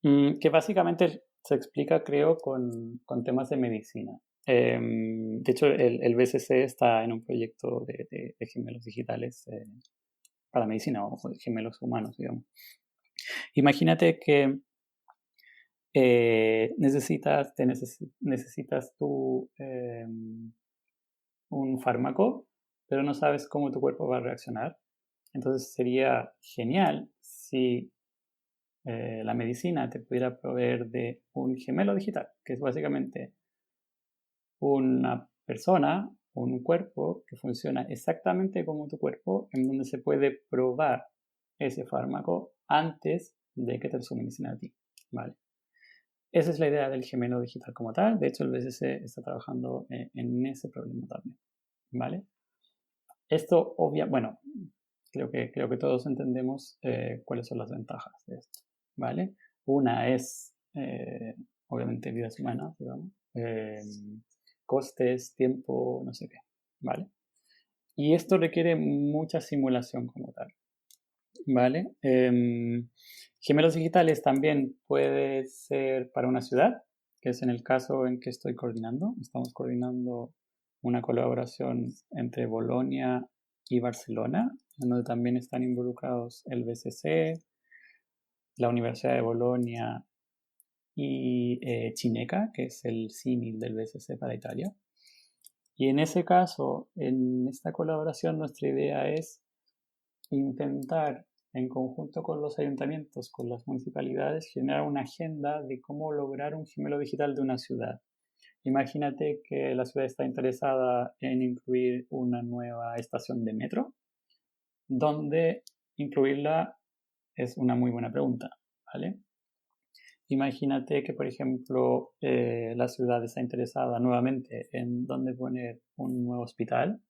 que básicamente se explica, creo, con temas de medicina. De hecho, el BSC está en un proyecto de gemelos digitales para medicina o de gemelos humanos, digamos. Imagínate que necesitas tú un fármaco, pero no sabes cómo tu cuerpo va a reaccionar. Entonces sería genial si la medicina te pudiera proveer de un gemelo digital, que es básicamente una persona, un cuerpo que funciona exactamente como tu cuerpo, en donde se puede probar ese fármaco antes de que te lo suministren a ti, ¿vale? Esa es la idea del gemelo digital como tal. De hecho, el BSC está trabajando en ese problema también, ¿vale? Esto, bueno, creo que todos entendemos cuáles son las ventajas de esto, ¿vale? Una es, obviamente, vidas humanas, digamos, costes, tiempo, no sé qué, ¿vale? Y esto requiere mucha simulación como tal, ¿vale? Gemelos digitales también puede ser para una ciudad, que es en el caso en que estoy coordinando. Estamos coordinando una colaboración entre Bolonia y Barcelona, en donde también están involucrados el BCC, la Universidad de Bolonia y Cineca, que es el símil del BCC para Italia. Y en ese caso, en esta colaboración, nuestra idea es intentar, en conjunto con los ayuntamientos, con las municipalidades, generar una agenda de cómo lograr un gemelo digital de una ciudad. Imagínate que la ciudad está interesada en incluir una nueva estación de metro. ¿Dónde incluirla? Es una muy buena pregunta, ¿vale? Imagínate que, por ejemplo, la ciudad está interesada nuevamente en dónde poner un nuevo hospital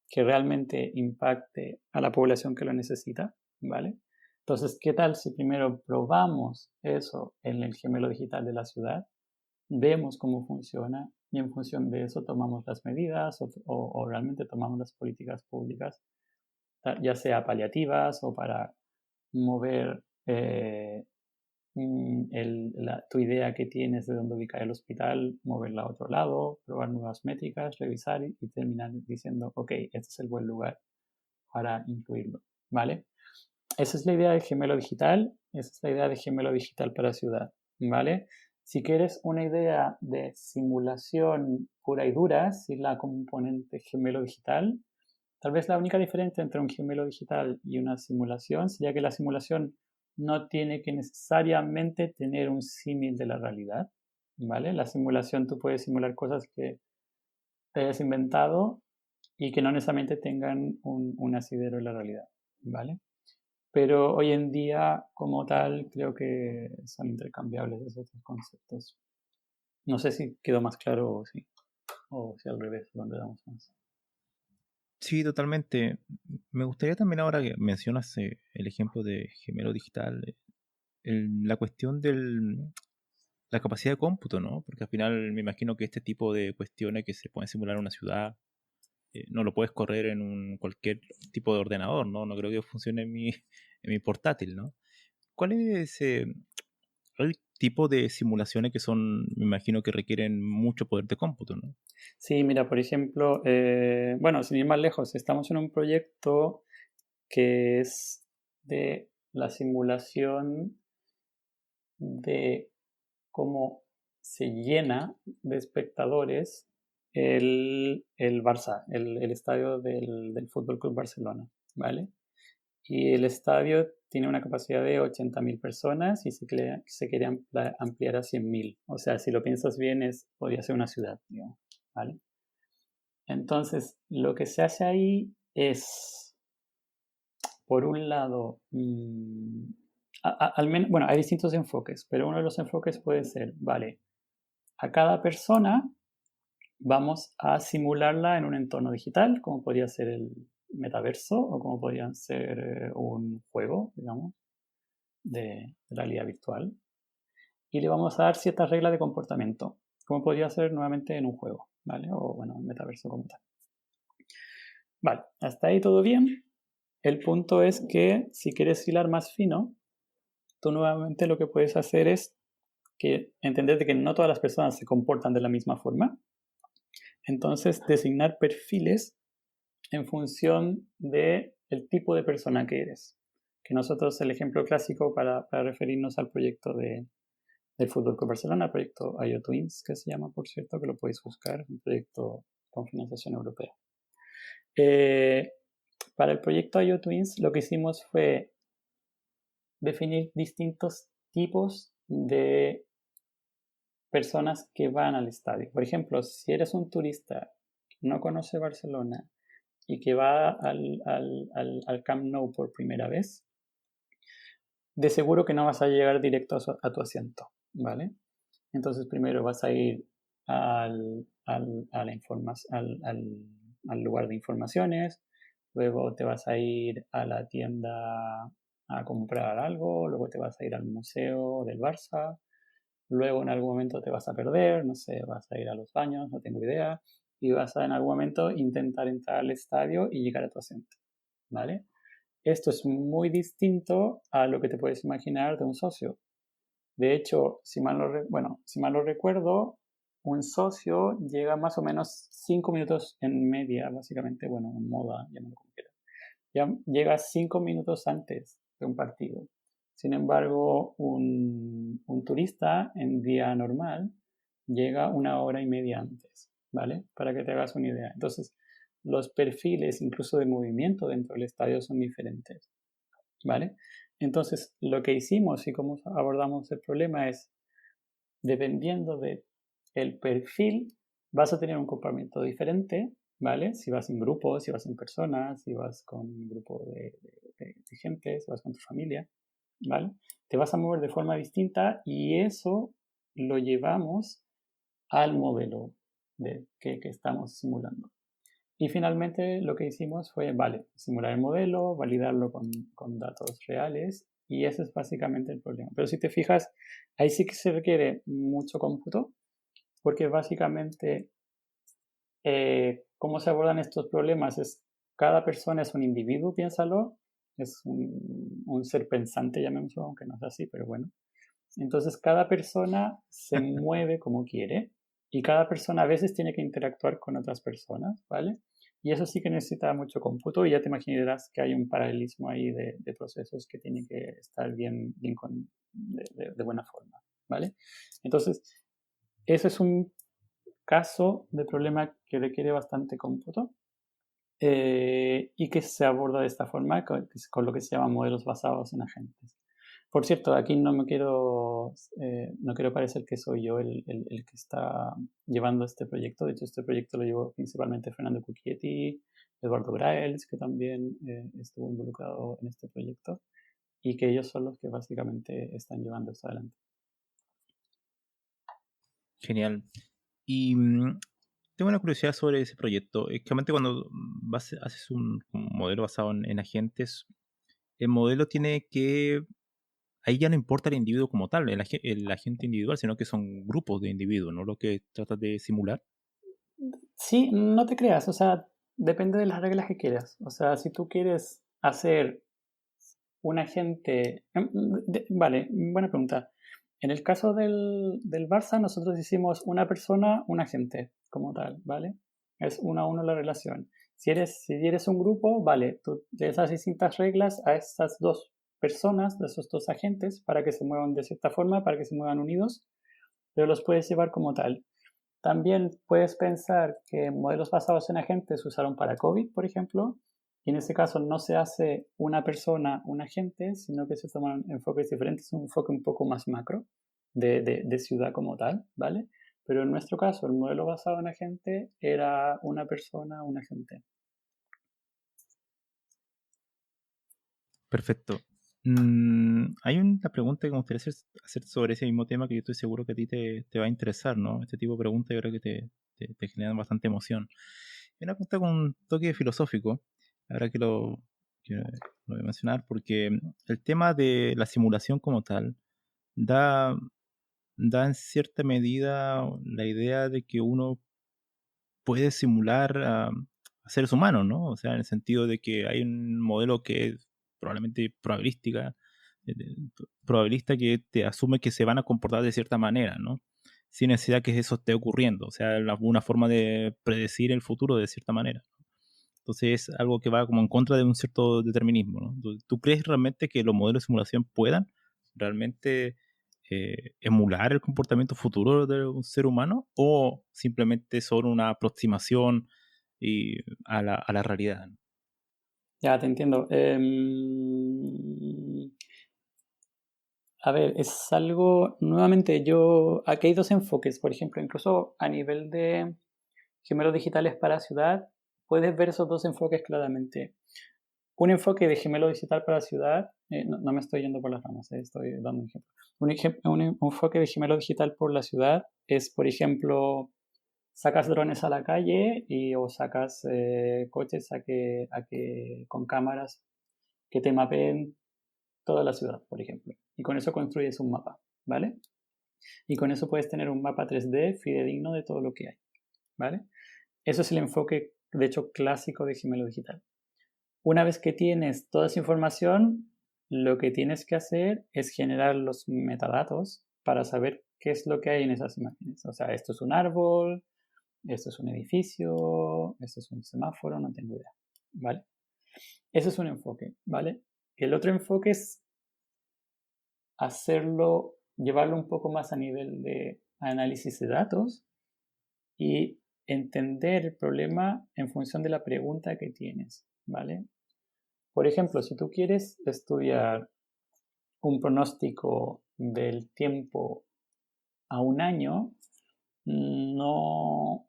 que realmente impacte a la población que lo necesita, ¿vale? Entonces, ¿qué tal si primero probamos eso en el gemelo digital de la ciudad? Vemos cómo funciona y en función de eso tomamos las medidas o realmente tomamos las políticas públicas, ya sea paliativas o para mover tu idea que tienes de dónde ubicar el hospital, moverla a otro lado, probar nuevas métricas, revisar y terminar diciendo, ok, este es el buen lugar para incluirlo, ¿vale? Esa es la idea de gemelo digital, esa es la idea de gemelo digital para ciudad, ¿vale? Si quieres una idea de simulación pura y dura, sin la componente gemelo digital, tal vez la única diferencia entre un gemelo digital y una simulación sería que la simulación no tiene que necesariamente tener un símil de la realidad, ¿vale? La simulación tú puedes simular cosas que te hayas inventado y que no necesariamente tengan un asidero en la realidad, ¿vale? Pero hoy en día, como tal, creo que son intercambiables esos dos conceptos. No sé si quedó más claro o si al revés lo enredamos más. Sí, totalmente. Me gustaría también, ahora que mencionas el ejemplo de gemelo digital, la cuestión de la capacidad de cómputo, ¿no? Porque al final me imagino que este tipo de cuestiones que se pueden simular en una ciudad, no lo puedes correr en cualquier tipo de ordenador, ¿no? No creo que funcione en mi portátil, ¿no? ¿Cuál es el tipo de simulaciones que son, me imagino que requieren mucho poder de cómputo, ¿no? Sí, mira, por ejemplo, bueno, sin ir más lejos, estamos en un proyecto que es de la simulación de cómo se llena de espectadores el Barça, el estadio del Fútbol Club Barcelona, ¿vale? Y el estadio tiene una capacidad de 80.000 personas y se quiere ampliar a 100.000. O sea, si lo piensas bien, podría ser una ciudad, digamos, ¿vale? Entonces, lo que se hace ahí es, por un lado, al menos, bueno, hay distintos enfoques, pero uno de los enfoques puede ser, vale, a cada persona vamos a simularla en un entorno digital, como podría ser el metaverso o como podría ser un juego, digamos, de realidad virtual. Y le vamos a dar ciertas reglas de comportamiento, como podría ser nuevamente en un juego, ¿vale? O bueno, en metaverso como tal. Vale, hasta ahí todo bien. El punto es que si quieres hilar más fino, tú nuevamente lo que puedes hacer es que entender de que no todas las personas se comportan de la misma forma. Entonces, designar perfiles en función de el tipo de persona que eres. Que nosotros, el ejemplo clásico para referirnos al proyecto del Fútbol Club Barcelona, el proyecto IoTwins, que se llama, por cierto, que lo podéis buscar, un proyecto con financiación europea. Eh, para el proyecto IoTwins lo que hicimos fue definir distintos tipos de personas que van al estadio. Por ejemplo, si eres un turista que no conoce Barcelona y que va al Camp Nou por primera vez, de seguro que no vas a llegar directo a tu asiento, ¿vale? Entonces primero vas a ir al lugar de informaciones, luego te vas a ir a la tienda a comprar algo, luego te vas a ir al museo del Barça, luego en algún momento te vas a perder, no sé, vas a ir a los baños, no tengo idea, y vas a en algún momento intentar entrar al estadio y llegar a tu asiento, ¿vale? Esto es muy distinto a lo que te puedes imaginar de un socio. De hecho, si mal no recuerdo, un socio llega más o menos 5 minutos en media, básicamente, bueno, en moda, llámalo como quieras. Ya llega 5 minutos antes de un partido. Sin embargo, un turista en día normal llega 1 hora y media antes, ¿vale? Para que te hagas una idea. Entonces, los perfiles, incluso de movimiento dentro del estadio, son diferentes, ¿vale? Entonces, lo que hicimos y cómo abordamos el problema es, dependiendo de el perfil, vas a tener un comportamiento diferente, ¿vale? Si vas en grupo, si vas en personas, si vas con un grupo de gente, si vas con tu familia, ¿vale? Te vas a mover de forma distinta y eso lo llevamos al modelo que estamos simulando. Y finalmente lo que hicimos fue, vale, simular el modelo, validarlo con datos reales y ese es básicamente el problema. Pero si te fijas, ahí sí que se requiere mucho cómputo porque básicamente cómo se abordan estos problemas es, cada persona es un individuo, piénsalo, es un ser pensante, llamémoslo, aunque no es así, pero bueno. Entonces cada persona se mueve como quiere y cada persona a veces tiene que interactuar con otras personas, ¿vale? Y eso sí que necesita mucho cómputo y ya te imaginarás que hay un paralelismo ahí de procesos que tienen que estar bien de buena forma, ¿vale? Entonces, eso es un caso de problema que requiere bastante cómputo y que se aborda de esta forma con lo que se llama modelos basados en agentes. Por cierto, aquí no quiero parecer que soy yo el que está llevando este proyecto. De hecho, este proyecto lo llevó principalmente Fernando Cucchietti, Eduardo Graels, que también estuvo involucrado en este proyecto, y que ellos son los que básicamente están llevando esto adelante. Genial. Y tengo una curiosidad sobre ese proyecto. Es que realmente cuando haces un modelo basado en agentes, el modelo tiene que... Ahí ya no importa el individuo como tal, el agente individual, sino que son grupos de individuos, ¿no? Lo que tratas de simular. Sí, no te creas, o sea, depende de las reglas que quieras. O sea, si tú quieres hacer un agente... Vale, buena pregunta. En el caso del Barça, nosotros hicimos una persona, un agente, como tal, ¿vale? Es uno a uno la relación. Si eres un grupo, vale, tú le das distintas reglas a estas dos personas, de esos dos agentes, para que se muevan de cierta forma, para que se muevan unidos, pero los puedes llevar como tal. También puedes pensar que modelos basados en agentes se usaron para COVID, por ejemplo, y en ese caso no se hace una persona, un agente, sino que se toman enfoques diferentes, un enfoque un poco más macro de ciudad como tal, ¿vale? Pero en nuestro caso, el modelo basado en agente era una persona, un agente. Perfecto. Hay una pregunta que me gustaría hacer sobre ese mismo tema que yo estoy seguro que a ti te va a interesar, ¿no? Este tipo de preguntas yo creo que te generan bastante emoción. Es una pregunta con un toque filosófico, ahora que lo voy a mencionar, porque el tema de la simulación como tal da, da en cierta medida la idea de que uno puede simular a seres humanos, ¿no? O sea, en el sentido de que hay un modelo que es probablemente probabilista que te asume que se van a comportar de cierta manera, ¿no? Sin necesidad que eso esté ocurriendo, o sea, una forma de predecir el futuro de cierta manera. Entonces es algo que va como en contra de un cierto determinismo, ¿no? ¿Tú crees realmente que los modelos de simulación puedan realmente emular el comportamiento futuro de un ser humano o simplemente son una aproximación a la realidad, ¿no? Ya, te entiendo. A ver, es algo, nuevamente, aquí hay dos enfoques, por ejemplo, incluso a nivel de gemelos digitales para ciudad, puedes ver esos dos enfoques claramente. Un enfoque de gemelo digital para ciudad, no me estoy yendo por las ramas, estoy dando un ejemplo. Un enfoque de gemelo digital por la ciudad es, por ejemplo, sacas drones a la calle o sacas coches con cámaras que te mapeen toda la ciudad, por ejemplo. Y con eso construyes un mapa, ¿vale? Y con eso puedes tener un mapa 3D fidedigno de todo lo que hay, ¿vale? Eso es el enfoque, de hecho, clásico de gemelo digital. Una vez que tienes toda esa información, lo que tienes que hacer es generar los metadatos para saber qué es lo que hay en esas imágenes. O sea, esto es un árbol, esto es un edificio, esto es un semáforo, no tengo idea, ¿vale? Ese es un enfoque, ¿vale? El otro enfoque es hacerlo, llevarlo un poco más a nivel de análisis de datos y entender el problema en función de la pregunta que tienes, ¿vale? Por ejemplo, si tú quieres estudiar un pronóstico del tiempo a un año, no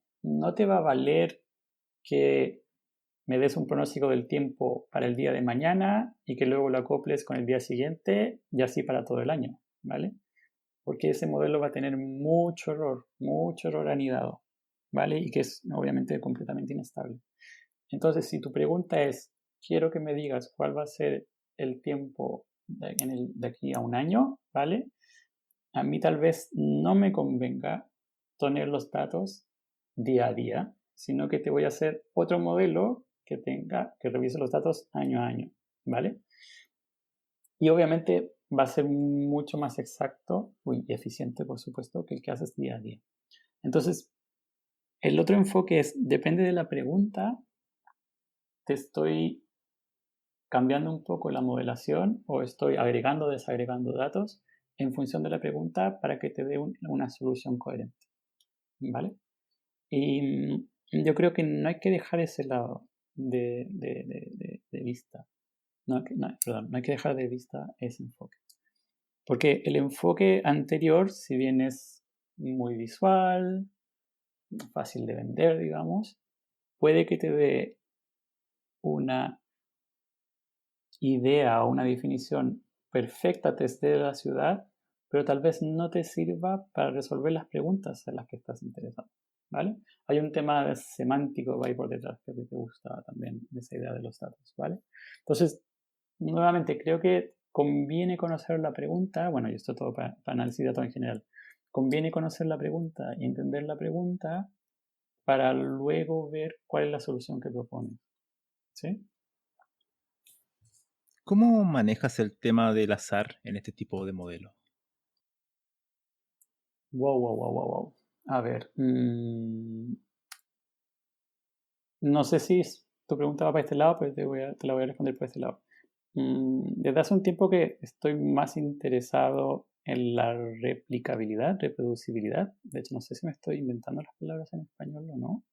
te va a valer que me des un pronóstico del tiempo para el día de mañana y que luego lo acoples con el día siguiente y así para todo el año, ¿vale? Porque ese modelo va a tener mucho error anidado, ¿vale? Y que es obviamente completamente inestable. Entonces, si tu pregunta es, quiero que me digas cuál va a ser el tiempo de aquí a un año, ¿vale? A mí tal vez no me convenga tener los datos día a día, sino que te voy a hacer otro modelo que revise los datos año a año, ¿vale? Y obviamente va a ser mucho más exacto y eficiente, por supuesto, que el que haces día a día. Entonces, el otro enfoque es, depende de la pregunta, te estoy cambiando un poco la modelación o estoy agregando o desagregando datos en función de la pregunta para que te dé una solución coherente, ¿vale? Y yo creo que no hay que dejar ese lado de vista. Perdón, no hay que dejar de vista ese enfoque. Porque el enfoque anterior, si bien es muy visual, fácil de vender, digamos, puede que te dé una idea o una definición perfecta desde la ciudad, pero tal vez no te sirva para resolver las preguntas en las que estás interesado, ¿vale? Hay un tema semántico ahí por detrás que a ti te gusta también, de esa idea de los datos, ¿vale? Entonces, nuevamente, creo que conviene conocer la pregunta, bueno, y esto todo para análisis de datos en general, conviene conocer la pregunta y entender la pregunta para luego ver cuál es la solución que propones, ¿sí? ¿Cómo manejas el tema del azar en este tipo de modelos? Wow. A ver, no sé si tu pregunta va para este lado, pero te la voy a responder por este lado. Desde hace un tiempo que estoy más interesado en la replicabilidad, reproducibilidad. De hecho, no sé si me estoy inventando las palabras en español o no,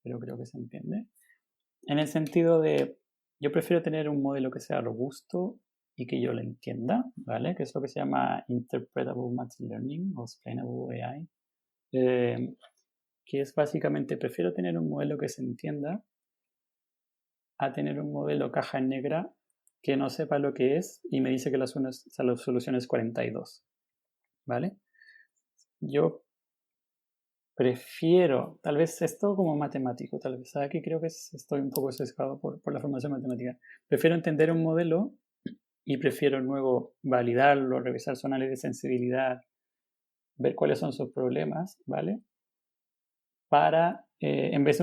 pero creo que se entiende. En el sentido de, yo prefiero tener un modelo que sea robusto y que yo lo entienda, ¿vale? Que es lo que se llama Interpretable Machine Learning o Explainable AI. Que es básicamente, prefiero tener un modelo que se entienda a tener un modelo caja negra que no sepa lo que es y me dice que la solución es 42, ¿vale? Yo prefiero, tal vez esto como matemático, tal vez aquí creo que estoy un poco sesgado por la formación matemática. Prefiero entender un modelo y prefiero luego validarlo, revisar su análisis de sensibilidad, ver cuáles son sus problemas, ¿vale? Para, en vez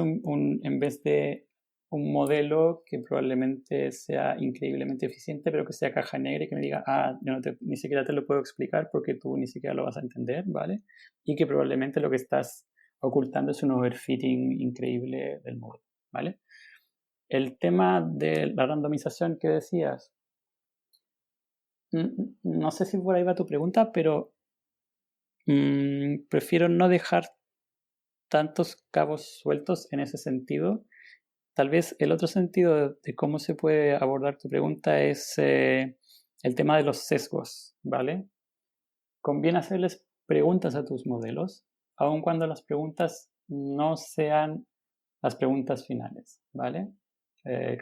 de un modelo que probablemente sea increíblemente eficiente, pero que sea caja negra y que me diga, yo ni siquiera te lo puedo explicar porque tú ni siquiera lo vas a entender, ¿vale? Y que probablemente lo que estás ocultando es un overfitting increíble del modelo, ¿vale? El tema de la randomización que decías, no sé si por ahí va tu pregunta, pero prefiero no dejar tantos cabos sueltos en ese sentido. Tal vez el otro sentido de cómo se puede abordar tu pregunta es el tema de los sesgos, ¿vale? Conviene hacerles preguntas a tus modelos, aun cuando las preguntas no sean las preguntas finales, ¿vale?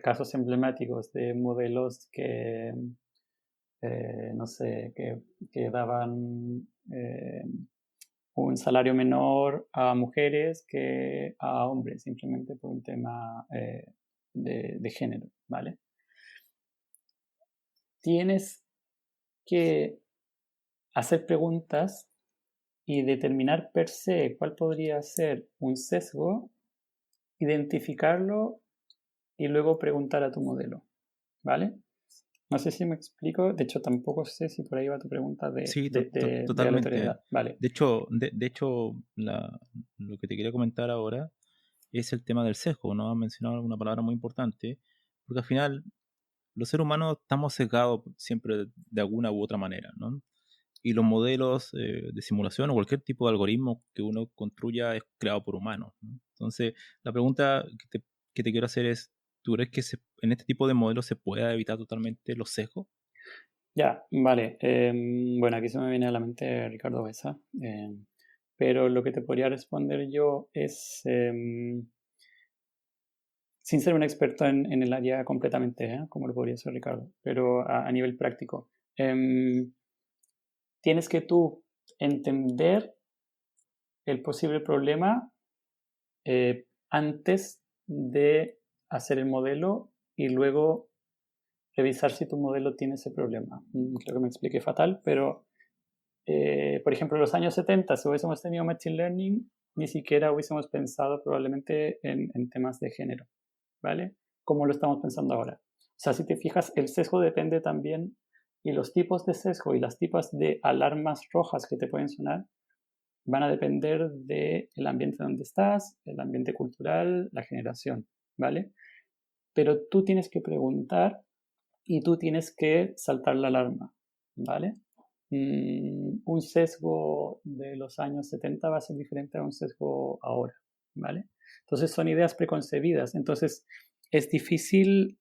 Casos emblemáticos de modelos que, no sé, que daban un salario menor a mujeres que a hombres, simplemente por un tema de género, ¿vale? Tienes que hacer preguntas y determinar per se cuál podría ser un sesgo, identificarlo y luego preguntar a tu modelo, ¿vale? No sé si me explico, de hecho tampoco sé si por ahí va tu pregunta Sí, de totalmente. aleatoriedad, ¿vale? De hecho, lo que te quería comentar ahora es el tema del sesgo, ¿no? Has mencionado una palabra muy importante, porque al final los seres humanos estamos sesgados siempre de alguna u otra manera, ¿no? Y los modelos de simulación o cualquier tipo de algoritmo que uno construya es creado por humanos, ¿no? Entonces, la pregunta que te quiero hacer es, ¿tú crees que en este tipo de modelos se pueda evitar totalmente los sesgos? Ya, vale. Bueno, aquí se me viene a la mente Ricardo Besa, pero lo que te podría responder yo es, sin ser un experto en el área completamente, como lo podría ser Ricardo, pero a nivel práctico. Tienes que tú entender el posible problema antes de hacer el modelo y luego revisar si tu modelo tiene ese problema. Creo que me expliqué fatal, pero por ejemplo, en los años 70, si hubiésemos tenido Machine Learning, ni siquiera hubiésemos pensado probablemente en temas de género, ¿vale? Como lo estamos pensando ahora. O sea, si te fijas, el sesgo depende también, y los tipos de sesgo y las tipos de alarmas rojas que te pueden sonar van a depender del ambiente donde estás, el ambiente cultural, la generación, ¿vale? Pero tú tienes que preguntar y tú tienes que saltar la alarma, ¿vale? Un sesgo de los años 70 va a ser diferente a un sesgo ahora, ¿vale? Entonces son ideas preconcebidas. Entonces es difícil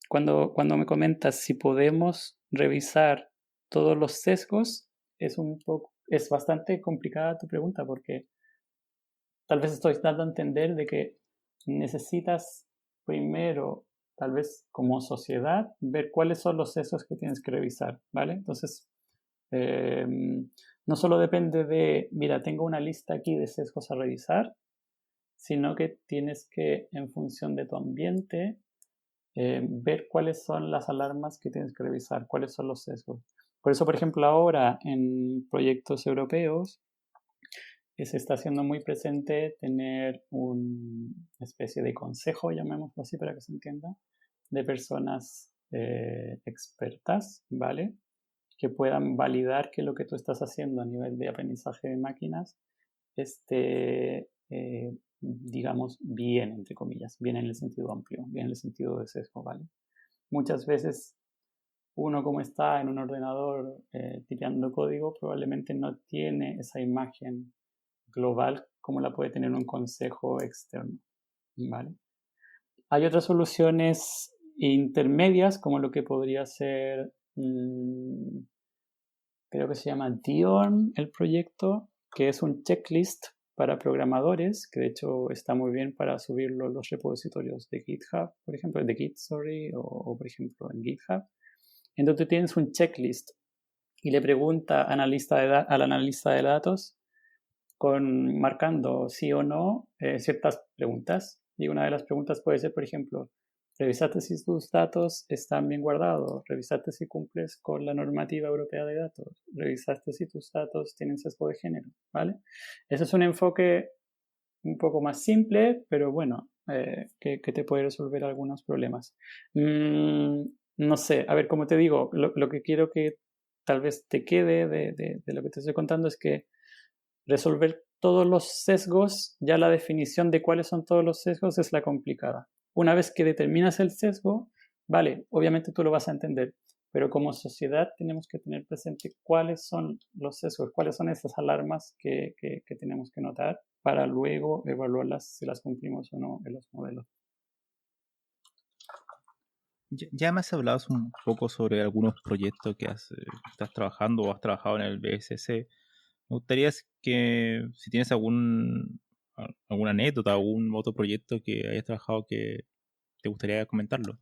cuando me comentas si podemos revisar todos los sesgos, es bastante complicada tu pregunta porque tal vez estoy dando a entender de que necesitas primero, tal vez como sociedad, ver cuáles son los sesgos que tienes que revisar, ¿vale? Entonces, no solo depende de, mira, tengo una lista aquí de sesgos a revisar, sino que tienes que, en función de tu ambiente, ver cuáles son las alarmas que tienes que revisar, cuáles son los sesgos. Por eso, por ejemplo, ahora en proyectos europeos se está haciendo muy presente tener una especie de consejo, llamémoslo así para que se entienda, de personas expertas, ¿vale? Que puedan validar que lo que tú estás haciendo a nivel de aprendizaje de máquinas esté, digamos, bien, entre comillas, bien en el sentido amplio, bien en el sentido de sesgo, ¿vale? Muchas veces uno, como está en un ordenador tirando código, probablemente no tiene esa imagen global como la puede tener un consejo externo, ¿vale? Hay otras soluciones intermedias, como lo que podría ser, creo que se llama Dion, el proyecto, que es un checklist para programadores, que de hecho está muy bien para subirlo a los repositorios de GitHub, por ejemplo, de Git, sorry, o por ejemplo en GitHub. Entonces tienes un checklist y le pregunta al analista de datos marcando sí o no ciertas preguntas. Y una de las preguntas puede ser, por ejemplo, revisaste si tus datos están bien guardados, revisaste si cumples con la normativa europea de datos, revisaste si tus datos tienen sesgo de género, ¿vale? Ese es un enfoque un poco más simple, pero bueno, que te puede resolver algunos problemas. No sé, a ver, como te digo, lo que quiero que tal vez te quede de lo que te estoy contando es que resolver todos los sesgos, ya la definición de cuáles son todos los sesgos es la complicada. Una vez que determinas el sesgo, vale, obviamente tú lo vas a entender, pero como sociedad tenemos que tener presente cuáles son los sesgos, cuáles son esas alarmas que tenemos que notar para luego evaluarlas si las cumplimos o no en los modelos. Ya me has hablado un poco sobre algunos proyectos que estás trabajando o has trabajado en el BSC. Me gustaría que si tienes alguna anécdota, algún otro proyecto que hayas trabajado que te gustaría comentarlo.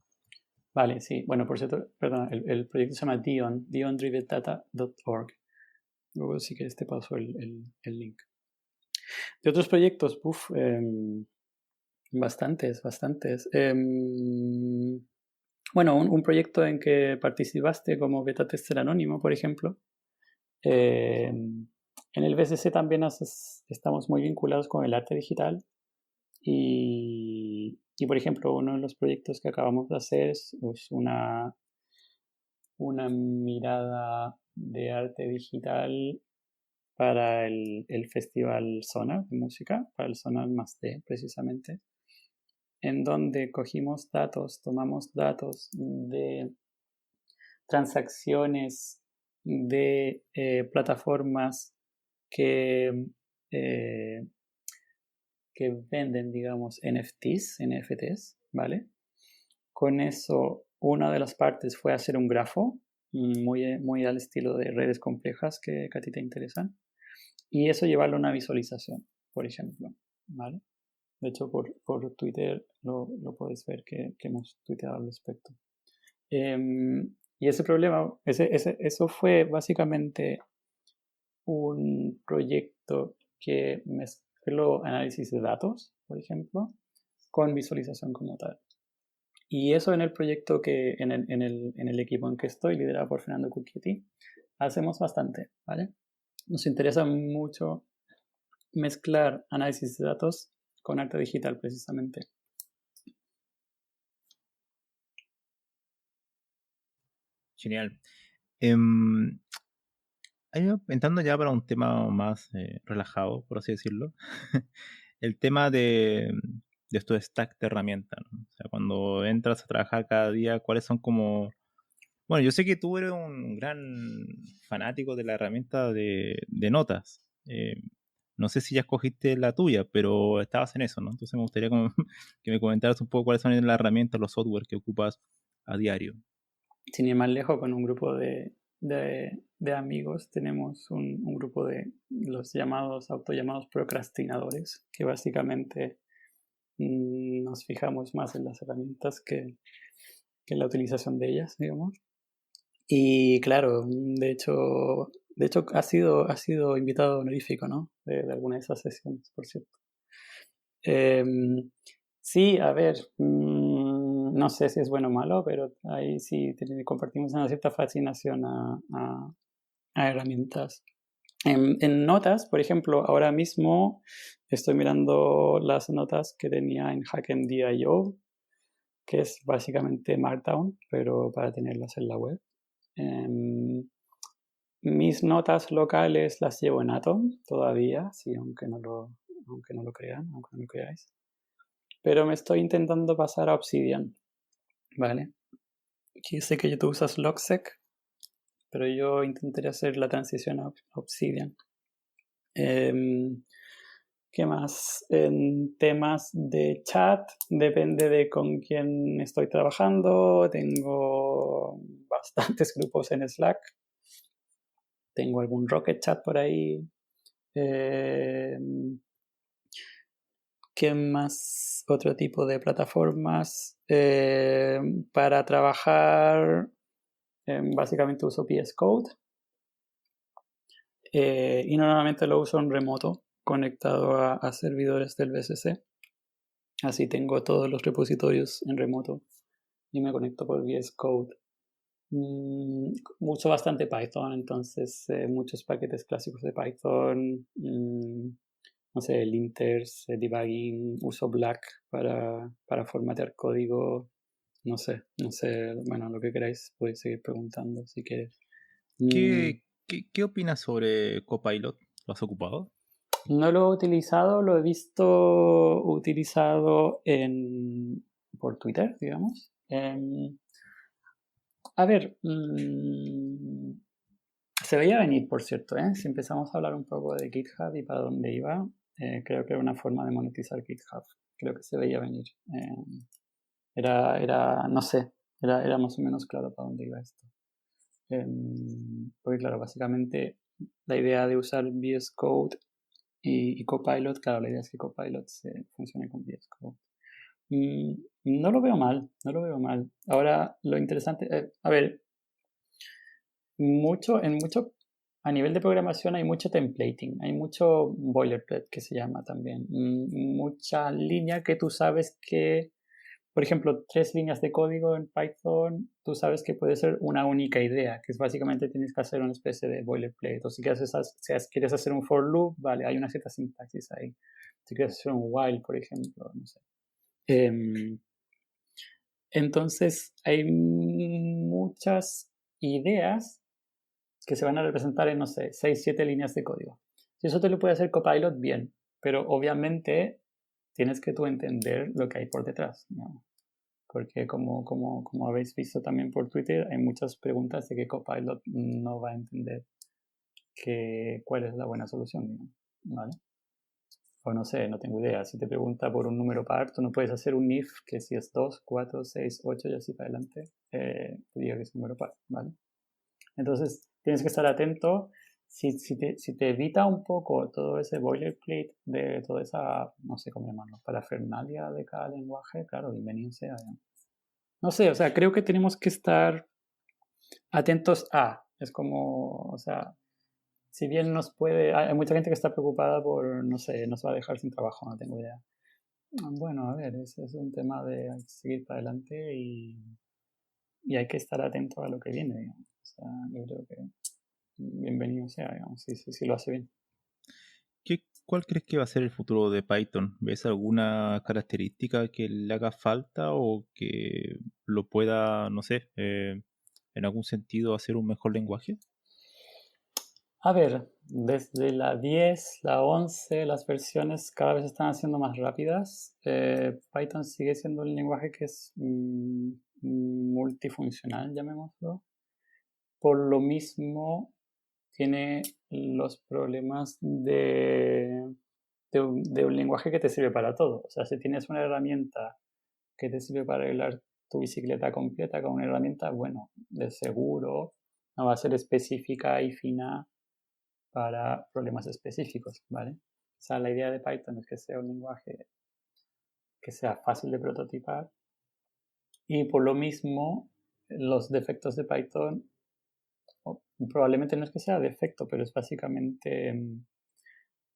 Vale, sí. Bueno, por cierto, perdón, el proyecto se llama Dion, diondrivedata.org. Luego sí que te paso el link. De otros proyectos, bastantes. Bueno, un proyecto en que participaste como beta tester anónimo, por ejemplo. En el BSC también estamos muy vinculados con el arte digital y, por ejemplo, uno de los proyectos que acabamos de hacer es una mirada de arte digital para el Festival Sonar de música, para el Sonar Más D precisamente, en donde cogimos datos, tomamos datos de transacciones de plataformas que, eh, que venden, digamos, NFTs, ¿vale? Con eso, una de las partes fue hacer un grafo, muy al estilo de redes complejas que a ti te interesan, y eso llevarlo a una visualización, por ejemplo, ¿vale? De hecho, por Twitter lo podéis ver que hemos tuiteado al respecto. Y ese problema, eso fue básicamente un proyecto que mezcló análisis de datos, por ejemplo, con visualización como tal. Y eso en el proyecto en el equipo en que estoy, liderado por Fernando Cucchietti, hacemos bastante, ¿vale? Nos interesa mucho mezclar análisis de datos con arte digital, precisamente. Genial. Entrando ya para un tema más relajado, por así decirlo, el tema de tu stack de herramientas, ¿no? O sea, cuando entras a trabajar cada día, ¿cuáles son como... Bueno, yo sé que tú eres un gran fanático de la herramienta de notas. No sé si ya escogiste la tuya, pero estabas en eso, ¿no? Entonces me gustaría que me comentaras un poco cuáles son las herramientas, los software que ocupas a diario. Sin ir más lejos, con un grupo de amigos tenemos un grupo de los autollamados procrastinadores, que básicamente nos fijamos más en las herramientas que en la utilización de ellas, digamos. Y claro, de hecho ha sido invitado honorífico, ¿no? De alguna de esas sesiones, por cierto. Em, sí, a ver, no sé si es bueno o malo, pero ahí sí compartimos una cierta fascinación a herramientas. En notas, por ejemplo, ahora mismo estoy mirando las notas que tenía en HackMD.io, que es básicamente Markdown, pero para tenerlas en la web. Mis notas locales las llevo en Atom todavía, sí, aunque no lo crean, aunque no lo creáis. Pero me estoy intentando pasar a Obsidian, ¿vale? Aquí sé que tú usas Logseq, pero yo intentaré hacer la transición a Obsidian. ¿Qué más? En temas de chat, depende de con quién estoy trabajando. Tengo bastantes grupos en Slack. Tengo algún Rocket Chat por ahí. ¿Qué más? Otro tipo de plataformas. Para trabajar, básicamente uso VS Code. Y normalmente lo uso en remoto, conectado a servidores del VSC. Así tengo todos los repositorios en remoto y me conecto por VS Code. Uso bastante Python, entonces muchos paquetes clásicos de Python, no sé, linters, debugging, uso Black para formatear código, no sé, bueno, lo que queráis podéis seguir preguntando si quieres. Mm, ¿Qué opinas sobre Copilot? ¿Lo has ocupado? No lo he utilizado, lo he visto utilizado por Twitter, digamos. A ver, se veía venir, por cierto, ¿eh? Si empezamos a hablar un poco de GitHub y para dónde iba, creo que era una forma de monetizar GitHub. Creo que se veía venir. No sé, era más o menos claro para dónde iba esto. Porque claro, básicamente la idea de usar VS Code y Copilot, claro, la idea es que Copilot funcione con VS Code. No lo veo mal, no lo veo mal. Ahora, lo interesante, a ver, a nivel de programación hay mucho templating, hay mucho boilerplate que se llama también. Mucha línea que tú sabes que, por ejemplo, 3 líneas de código en Python, tú sabes que puede ser una única idea, que es básicamente tienes que hacer una especie de boilerplate. O si quieres hacer un for loop, vale, hay una cierta sintaxis ahí. Si quieres hacer un while, por ejemplo, no sé. Entonces, hay muchas ideas que se van a representar en, no sé, 6, 7 líneas de código. Si eso te lo puede hacer Copilot, bien, pero obviamente tienes que tú entender lo que hay por detrás, ¿no? Porque como habéis visto también por Twitter, hay muchas preguntas de que Copilot no va a entender cuál es la buena solución, ¿vale? O no sé, no tengo idea. Si te pregunta por un número par, tú no puedes hacer un if que si es 2, 4, 6, 8 y así para adelante, te diga que es un número par, ¿vale? Entonces, tienes que estar atento. Si te evita un poco todo ese boilerplate de toda esa, no sé cómo llamarlo, parafernalia de cada lenguaje, claro, bienvenido sea. No sé, o sea, creo que tenemos que estar atentos es como, o sea, si bien hay mucha gente que está preocupada por, no sé, nos va a dejar sin trabajo, no tengo idea. Bueno, a ver, es un tema de hay que seguir para adelante y hay que estar atento a lo que viene, digamos. O sea, yo creo que bienvenido sea, digamos, si lo hace bien. ¿Cuál crees que va a ser el futuro de Python? ¿Ves alguna característica que le haga falta o que lo pueda, no sé, en algún sentido hacer un mejor lenguaje? A ver, desde la 10, la 11, las versiones cada vez están haciendo más rápidas. Python sigue siendo un lenguaje que es multifuncional, llamémoslo. Por lo mismo, tiene los problemas de un lenguaje que te sirve para todo. O sea, si tienes una herramienta que te sirve para arreglar tu bicicleta completa con una herramienta, bueno, de seguro no va a ser específica y fina para problemas específicos, ¿vale? O sea, la idea de Python es que sea un lenguaje que sea fácil de prototipar y por lo mismo los defectos de Python probablemente no es que sea defecto, pero es básicamente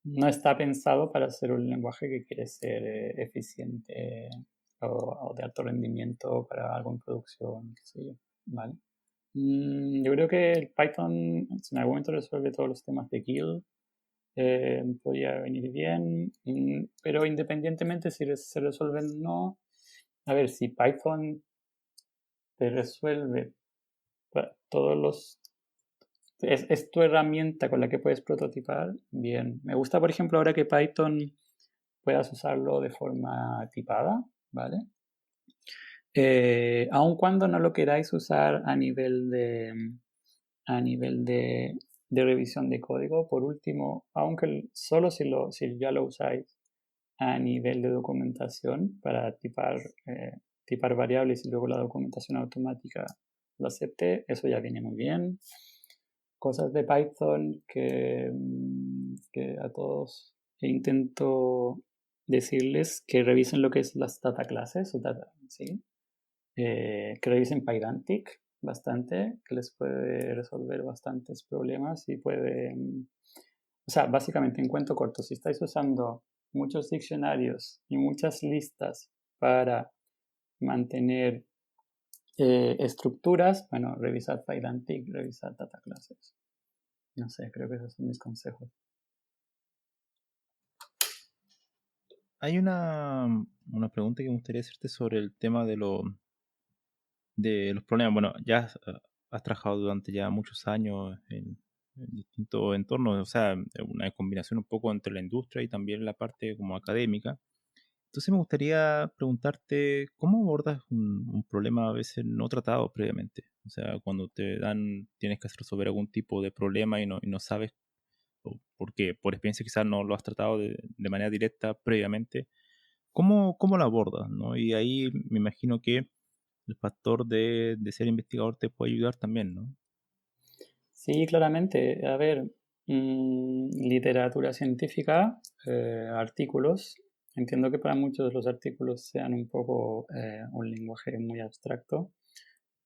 no está pensado para ser un lenguaje que quiere ser eficiente o de alto rendimiento para algo en producción, qué sé yo, ¿vale? Yo creo que el Python, si en algún momento resuelve todos los temas de Guild, podría venir bien, pero independientemente si se resuelven o no, a ver, si Python te resuelve todos los... Es tu herramienta con la que puedes prototipar, bien. Me gusta, por ejemplo, ahora que Python puedas usarlo de forma tipada, ¿vale? Aun cuando no lo queráis usar a nivel de revisión de código, por último, aunque solo si ya lo usáis a nivel de documentación para tipar variables y luego la documentación automática lo acepte, eso ya viene muy bien. Cosas de Python que a todos intento decirles que revisen lo que es las data classes o data, ¿sí? Que revisen Pydantic bastante, que les puede resolver bastantes problemas y puede, o sea, básicamente en cuento corto, si estáis usando muchos diccionarios y muchas listas para mantener estructuras, bueno, revisad Pydantic, revisad data classes. No sé, creo que esos son mis consejos. Hay una pregunta que me gustaría hacerte sobre el tema de los problemas. Bueno, ya has trabajado durante ya muchos años en distintos entornos, o sea, una combinación un poco entre la industria y también la parte como académica. Entonces me gustaría preguntarte, ¿cómo abordas un problema a veces no tratado previamente? O sea, cuando tienes que resolver algún tipo de problema y no sabes, o porque por experiencia quizás no lo has tratado de manera directa previamente, ¿cómo lo abordas, no? Y ahí me imagino que el factor de ser investigador te puede ayudar también, ¿no? Sí, claramente. A ver, literatura científica, artículos. Entiendo que para muchos los artículos sean un poco un lenguaje muy abstracto,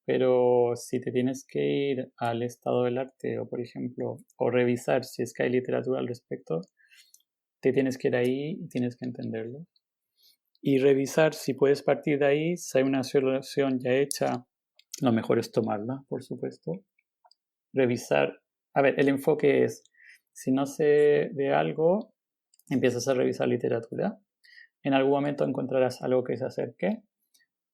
pero si te tienes que ir al estado del arte o, por ejemplo, o revisar si es que hay literatura al respecto, te tienes que ir ahí y tienes que entenderlo. Y revisar si puedes partir de ahí, si hay una solución ya hecha, lo mejor es tomarla, por supuesto. Revisar, a ver, el enfoque es, si no sé de algo, empiezas a revisar literatura. En algún momento encontrarás algo que se acerque.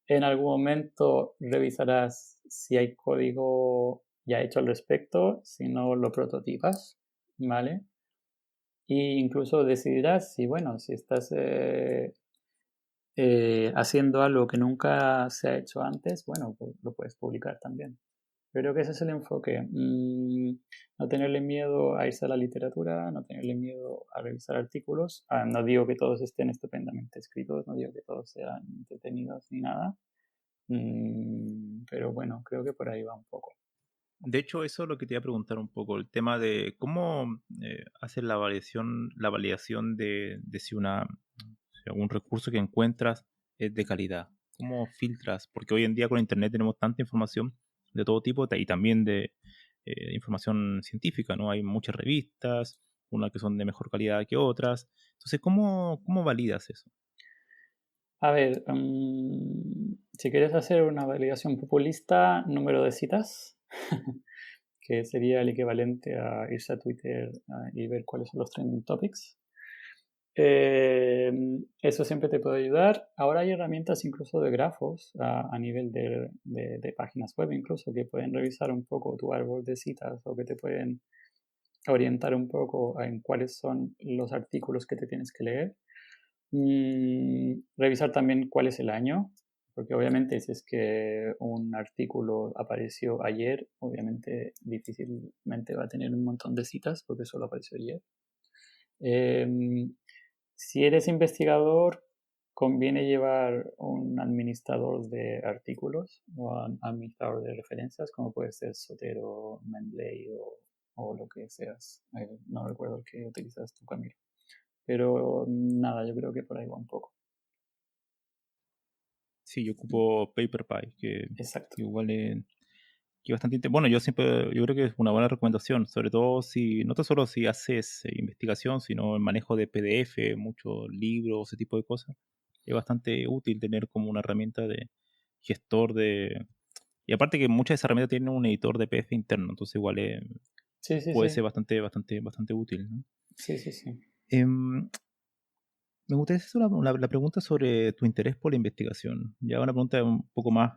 En algún momento revisarás si hay código ya hecho al respecto, si no lo prototipas, ¿vale? E incluso decidirás si, bueno, si estás haciendo algo que nunca se ha hecho antes, bueno, pues lo puedes publicar también. Creo que ese es el enfoque. No tenerle miedo a irse a la literatura, no tenerle miedo a revisar artículos. No digo que todos estén estupendamente escritos, no digo que todos sean entretenidos ni nada. Pero bueno, creo que por ahí va un poco. De hecho, eso es lo que te iba a preguntar un poco, el tema de cómo hacer la validación de si algún recurso que encuentras es de calidad. ¿Cómo filtras? Porque hoy en día con Internet tenemos tanta información de todo tipo y también de información científica, ¿no? Hay muchas revistas, unas que son de mejor calidad que otras. Entonces, ¿cómo validas eso? A ver, si quieres hacer una validación populista, número de citas, que sería el equivalente a irse a Twitter y ver cuáles son los trending topics. Eso siempre te puede ayudar. Ahora hay herramientas incluso de grafos a nivel de páginas web incluso que pueden revisar un poco tu árbol de citas o que te pueden orientar un poco en cuáles son los artículos que te tienes que leer. Revisar también cuál es el año, porque obviamente si es que un artículo apareció ayer, obviamente difícilmente va a tener un montón de citas porque solo apareció ayer. Si eres investigador, conviene llevar un administrador de artículos o un administrador de referencias, como puede ser Zotero, Mendeley o lo que seas. No recuerdo el que utilizas tú, Camilo. Pero nada, yo creo que por ahí va un poco. Sí, yo ocupo PaperPie, que Exacto. igual es. que bastante bueno, yo creo que es una buena recomendación, sobre todo si, no tan solo si haces investigación, sino el manejo de PDF, muchos libros, ese tipo de cosas. Es bastante útil tener como una herramienta de gestor de... Y aparte que muchas de esas herramientas tienen un editor de PDF interno, entonces igual Sí, sí, puede sí. ser bastante útil, ¿no? Sí, sí, sí. Em, Me gustaría hacer la pregunta sobre tu interés por la investigación. Ya una pregunta un poco más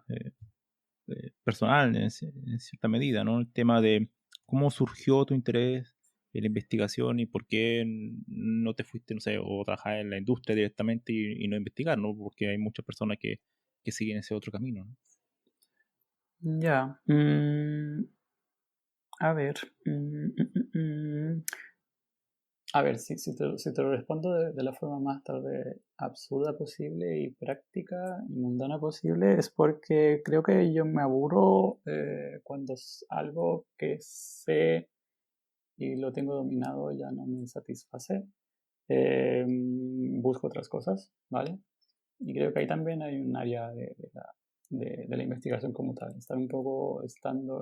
personal en cierta medida, ¿no? El tema de cómo surgió tu interés en la investigación y por qué no te fuiste, no sé, o trabajar en la industria directamente y no investigar, ¿no? Porque hay muchas personas que siguen ese otro camino, ¿no? Ya. A ver. A ver, si te lo respondo de la forma más tal vez absurda posible y práctica y mundana posible, es porque creo que yo me aburro cuando es algo que sé y lo tengo dominado ya no me satisface. Busco otras cosas, ¿vale? Y creo que ahí también hay un área de la investigación como tal. Estar un poco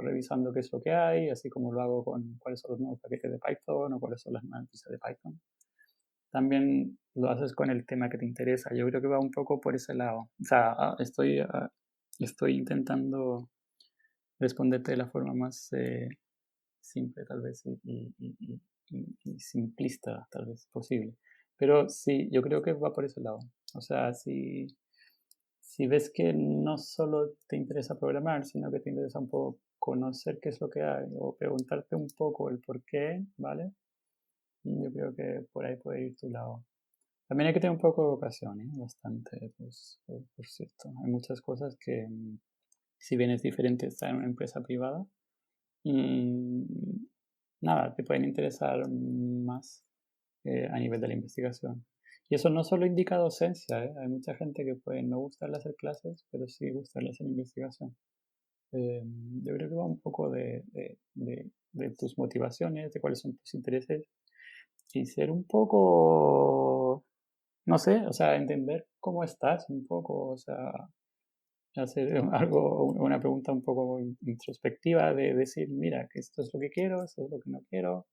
revisando qué es lo que hay, así como lo hago con cuáles son los nuevos paquetes de Python o cuáles son las nuevas noticias de Python. También lo haces con el tema que te interesa. Yo creo que va un poco por ese lado. O sea, estoy intentando responderte de la forma más simple, tal vez, y simplista, tal vez, posible. Pero sí, yo creo que va por ese lado. O sea, si ves que no solo te interesa programar, sino que te interesa un poco conocer qué es lo que hay o preguntarte un poco el por qué, ¿vale? Yo creo que por ahí puede ir tu lado. También hay que tener un poco de vocación, ¿eh? Bastante, pues, por cierto. Hay muchas cosas que, si bien es diferente estar en una empresa privada, mm, nada, te pueden interesar más a nivel de la investigación. Y eso no solo indica docencia, ¿eh? Hay mucha gente que puede no gustarle hacer clases, pero sí gustarle hacer investigación. Yo creo que va un poco de tus motivaciones, de cuáles son tus intereses y ser un poco, no sé, o sea, entender cómo estás un poco, o sea, hacer una pregunta un poco introspectiva de decir, mira, que esto es lo que quiero, esto es lo que no quiero,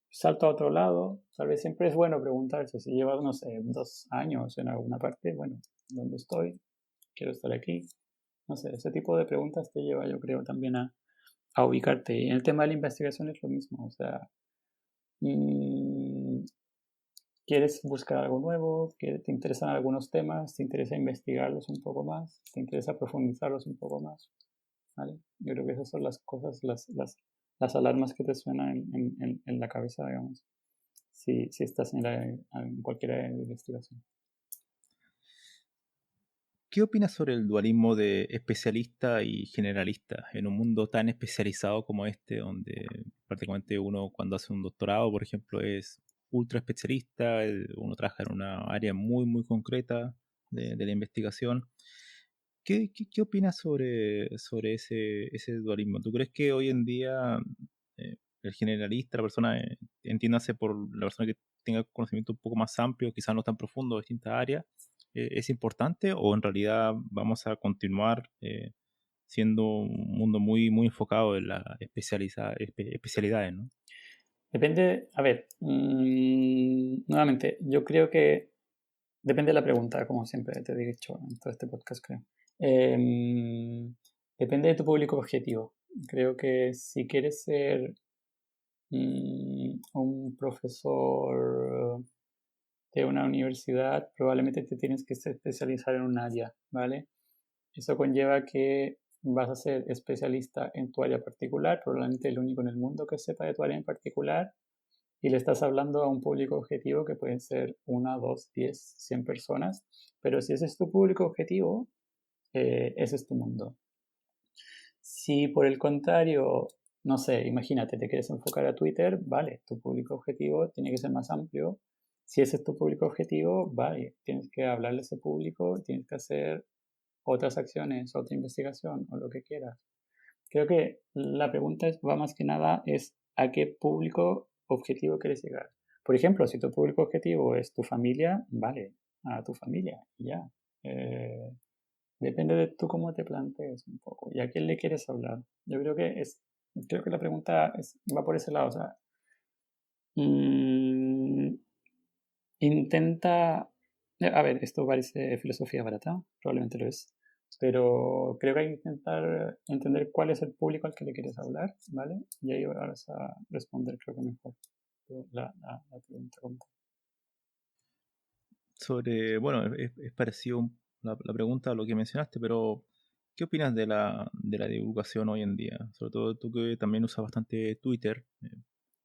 salto a otro lado. Tal vez siempre es bueno preguntarse si llevas, no sé, 2 años en alguna parte, bueno, ¿dónde estoy? Quiero estar aquí. No sé, ese tipo de preguntas te lleva, yo creo, también a ubicarte. Y en el tema de la investigación es lo mismo, o sea, mm, quieres buscar algo nuevo, que te interesan algunos temas, te interesa investigarlos un poco más, te interesa profundizarlos un poco más, ¿vale? Yo creo que esas son las cosas, las alarmas que te suenan en la cabeza, digamos, si estás en cualquier área de investigación. ¿Qué opinas sobre el dualismo de especialista y generalista en un mundo tan especializado como este, donde prácticamente uno cuando hace un doctorado, por ejemplo, es ultra especialista, uno trabaja en una área muy concreta de la investigación? ¿Qué opinas sobre ese dualismo? ¿Tú crees que hoy en día el generalista, la persona, entiéndase por la persona que tenga conocimiento un poco más amplio, quizás no tan profundo de distintas áreas, es importante o en realidad vamos a continuar siendo un mundo muy enfocado en las especialidades, ¿no? Depende, a ver, nuevamente, yo creo que depende de la pregunta, como siempre te he dicho en todo este podcast, creo. Depende de tu público objetivo. Creo que si quieres ser un profesor de una universidad, probablemente te tienes que especializar en un área, ¿vale? Eso conlleva que vas a ser especialista en tu área particular, probablemente el único en el mundo que sepa de tu área en particular, y le estás hablando a un público objetivo que pueden ser 1, 2, 10, 100 personas, pero si ese es tu público objetivo, ese es tu mundo. Si por el contrario, no sé, imagínate, te quieres enfocar a Twitter, vale, tu público objetivo tiene que ser más amplio. Si ese es tu público objetivo, vale, tienes que hablarle a ese público, tienes que hacer otras acciones, otra investigación o lo que quieras. Creo que la pregunta va más que nada es a qué público objetivo quieres llegar. Por ejemplo, si tu público objetivo es tu familia, vale, a tu familia, ya. Eh, Depende de tú cómo te plantees un poco y a quién le quieres hablar. Yo creo que la pregunta va por ese lado. O sea, mm, intenta, a ver, esto parece filosofía barata, probablemente lo es, pero creo que hay que intentar entender cuál es el público al que le quieres hablar, ¿vale? Y ahí vas a responder, creo que mejor la pregunta. Bueno, es parecido la pregunta a lo que mencionaste, pero ¿qué opinas de la divulgación hoy en día? Sobre todo tú que también usas bastante Twitter,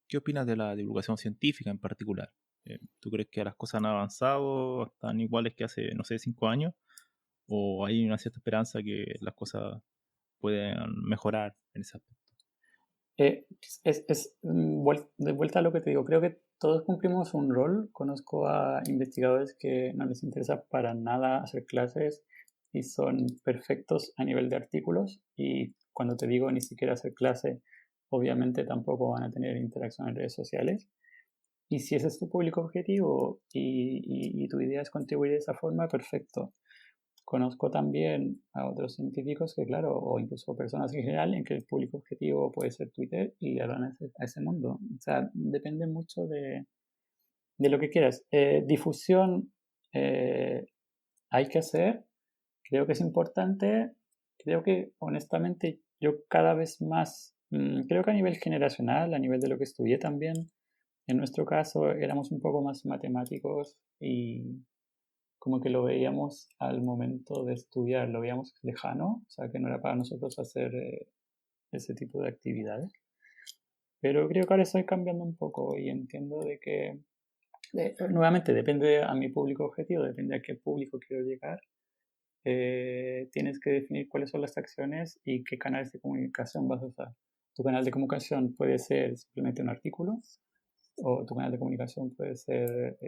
¿qué opinas de la divulgación científica en particular? ¿Tú crees que las cosas han avanzado, están iguales que hace, no sé, 5 años? ¿O hay una cierta esperanza que las cosas pueden mejorar en ese aspecto? Eh, de vuelta a lo que te digo, creo que todos cumplimos un rol. Conozco a investigadores que no les interesa para nada hacer clases y son perfectos a nivel de artículos. Y cuando te digo ni siquiera hacer clase, obviamente tampoco van a tener interacción en redes sociales. Y si ese es tu público objetivo y tu idea es contribuir de esa forma, perfecto. Conozco también a otros científicos que, claro, o incluso personas en general, en que el público objetivo puede ser Twitter y le hablan a ese mundo. O sea, depende mucho de lo que quieras. Difusión hay que hacer, creo que es importante. Creo que, honestamente, yo cada vez más, creo que a nivel generacional, a nivel de lo que estudié también, en nuestro caso éramos un poco más matemáticos y como que lo veíamos al momento de estudiar, lo veíamos lejano, o sea que no era para nosotros hacer ese tipo de actividades. Pero creo que ahora estoy cambiando un poco y entiendo de que, nuevamente, depende a mi público objetivo, depende a qué público quiero llegar. Tienes que definir cuáles son las acciones y qué canales de comunicación vas a usar. Tu canal de comunicación puede ser simplemente un artículo, o tu canal de comunicación puede ser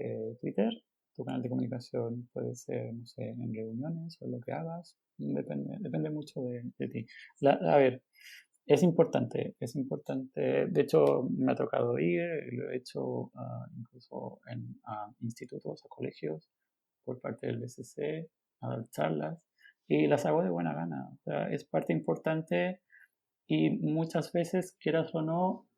Twitter, tu canal de comunicación puede ser, no sé, en reuniones o en lo que hagas. Depende mucho de ti. A ver, es importante, es importante. De hecho, me ha tocado ir, lo he hecho incluso en institutos, a colegios, por parte del BCC, a dar charlas, y las hago de buena gana. O sea, es parte importante y muchas veces, quieras o no,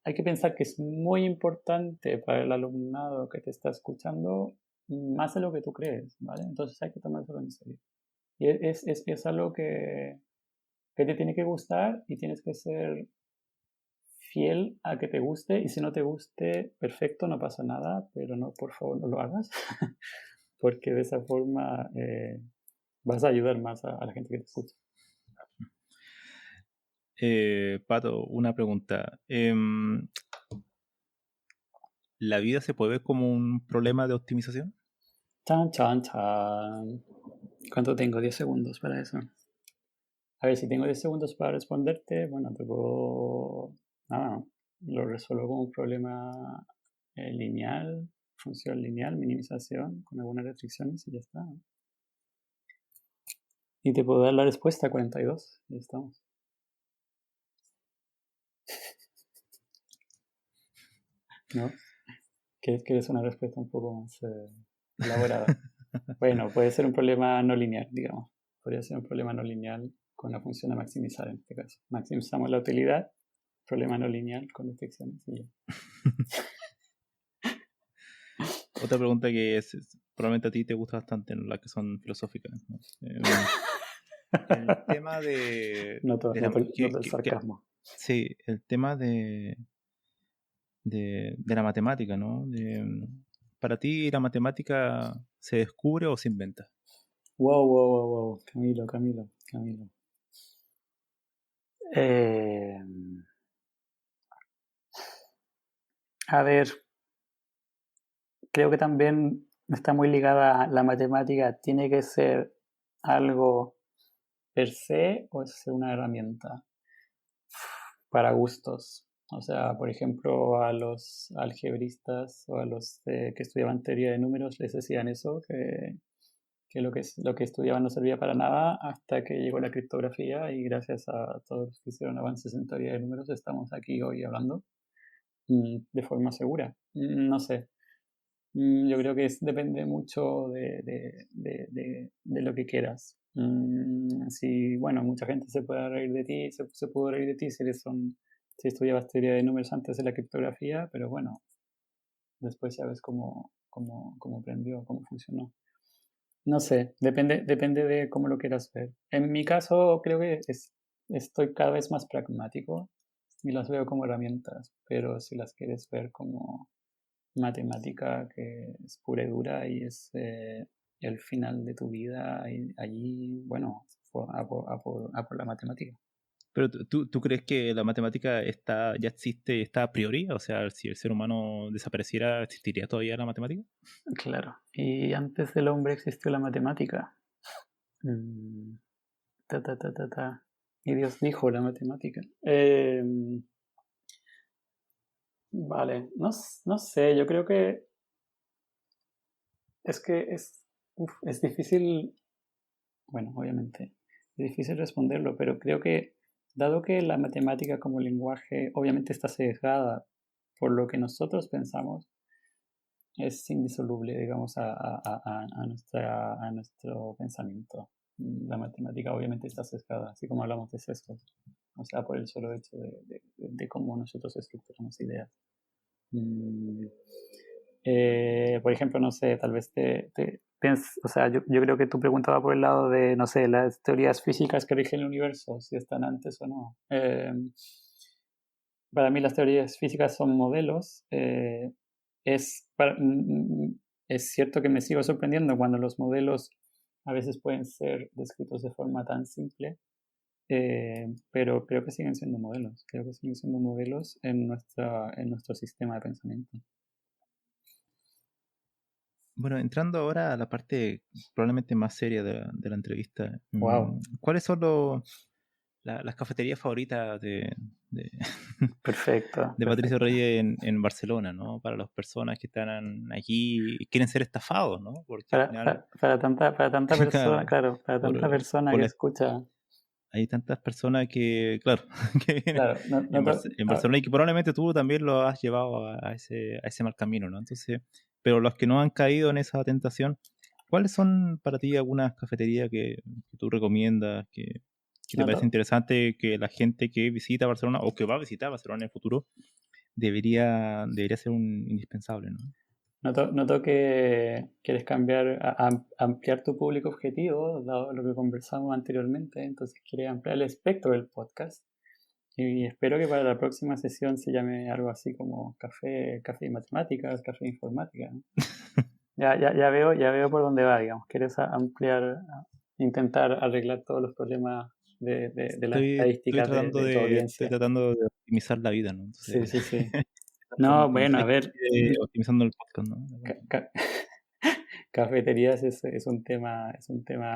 hay que pensar que es muy importante para el alumnado que te está escuchando, más de lo que tú crees, ¿vale? Entonces hay que tomárselo en serio. Y es algo que te tiene que gustar y tienes que ser fiel a que te guste, y si no te guste, perfecto, no pasa nada, pero no, por favor, no lo hagas, porque de esa forma vas a ayudar más a la gente que te escucha. Pato, una pregunta. ¿La vida se puede ver como un problema de optimización? Chan, chan, chan. ¿Cuánto tengo? 10 segundos para eso. A ver, si tengo 10 segundos para responderte, bueno, te puedo... Nada, lo resuelvo como un problema lineal, función lineal, minimización, con algunas restricciones y ya está, ¿no? Y te puedo dar la respuesta 42, ya estamos. ¿No? ¿Quieres una respuesta un poco más elaborada? Bueno, puede ser un problema no lineal, digamos. Podría ser un problema no lineal con la función a maximizar en este caso. Maximizamos la utilidad, problema no lineal con restricciones y ya. Otra pregunta que probablemente a ti te gusta bastante, ¿no? Las que son filosóficas, ¿no? El tema de, Noto, de la, noto, noto el sarcasmo. sí, el tema de la matemática, ¿no? Para ti, ¿la matemática se descubre o se inventa? Wow, wow, wow, wow. Camilo. Eh, a ver, creo que también está muy ligada a la matemática. ¿Tiene que ser algo per se o es una herramienta para gustos? O sea, por ejemplo, a los algebristas o a los que estudiaban teoría de números les decían eso, que lo que estudiaban no servía para nada hasta que llegó la criptografía, y gracias a todos los que hicieron avances en teoría de números estamos aquí hoy hablando de forma segura. No sé. Yo creo que depende mucho de lo que quieras. Si, bueno, mucha gente se puede reír de ti, se puede reír de ti si estudiabas teoría de números antes de la criptografía, pero bueno, después ya ves cómo aprendió, cómo funcionó. No sé, depende de cómo lo quieras ver. En mi caso, creo que estoy cada vez más pragmático y las veo como herramientas, pero si las quieres ver como matemática que es pura y dura y es el final de tu vida, y allí, bueno, a por la matemática. Pero tú crees que la matemática ya existe, está a priori, o sea, si el ser humano desapareciera, ¿existiría todavía la matemática? Claro. Y antes del hombre existió la matemática. Mm, ta, ta, ta, ta, ta. Y Dios dijo la matemática. Vale, no sé, yo creo que es difícil, bueno, obviamente, es difícil responderlo, pero creo que dado que la matemática como lenguaje obviamente está sesgada por lo que nosotros pensamos, es indisoluble, digamos, a nuestro pensamiento. La matemática obviamente está sesgada, así como hablamos de sesgos, o sea, por el solo hecho de cómo nosotros estructuramos ideas. Mm, por ejemplo, no sé, tal vez o sea, yo creo que tú preguntabas por el lado de, no sé, las teorías físicas que rigen el universo, si están antes o no. Para mí las teorías físicas son modelos. Es, para- mm, mm, es cierto que me sigo sorprendiendo cuando los modelos a veces pueden ser descritos de forma tan simple, pero creo que siguen siendo modelos. Creo que siguen siendo modelos en nuestro sistema de pensamiento. Bueno, entrando ahora a la parte probablemente más seria de la entrevista, Wow, ¿cuáles son las cafeterías favoritas de, perfecto, de Patricio perfecto. Reyes en Barcelona, ¿no? Para las personas que están aquí y quieren ser estafados, ¿no? Porque al final, Para tanta persona, acá, claro, para tanta persona por que la- escucha, hay tantas personas que, claro, que vienen claro, en Barcelona y que probablemente tú también lo has llevado a ese mal camino, ¿no? Entonces, pero los que no han caído en esa tentación, ¿cuáles son para ti algunas cafeterías que tú recomiendas, que te parece noto, interesante que la gente que visita Barcelona o que va a visitar Barcelona en el futuro debería ser un indispensable, ¿no? noto que quieres ampliar tu público objetivo, dado lo que conversamos anteriormente, entonces quieres ampliar el espectro del podcast. Y espero que para la próxima sesión se llame algo así como café y matemáticas, café e informática, ¿no? Ya veo por dónde va, digamos. Quieres intentar arreglar todos los problemas de las Estoy estadísticas tratando de tu estoy audiencia. tratando de optimizar la vida, ¿no? Entonces, Sí, sí, sí. de esta No, forma, como bueno, a Freud, ver, optimizando el podcast, ¿no? ca- ca- cafeterías es un tema,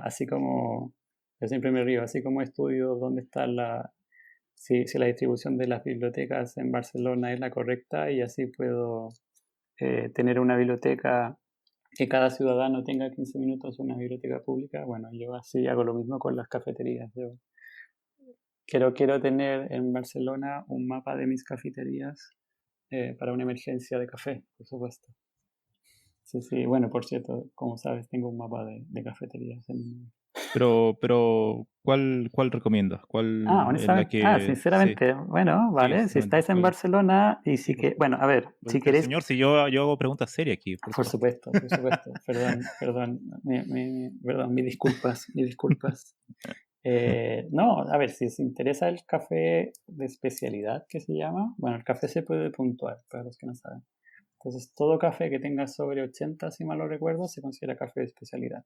así como yo siempre me río, así como estudio dónde está si la distribución de las bibliotecas en Barcelona es la correcta y así puedo tener una biblioteca que cada ciudadano tenga 15 minutos una biblioteca pública. Bueno, yo así hago lo mismo con las cafeterías. Yo quiero tener en Barcelona un mapa de mis cafeterías para una emergencia de café, por supuesto. Sí, sí, bueno, por cierto, como sabes, tengo un mapa de cafeterías Pero ¿cuál recomiendas? ¿Cuál es la honestamente, que... Sí, sinceramente, bueno, sí, vale, si sinceramente. estáis en Barcelona y Sí, si que, bueno, a ver, si pero queréis, señor, si yo hago preguntas serias aquí, por supuesto. por supuesto, perdón, perdón, mis disculpas. No, a ver, si os interesa el café de especialidad que se llama, bueno, el café se puede puntuar, para los que no saben. Entonces, todo café que tenga sobre 80, si mal no recuerdo, se considera café de especialidad.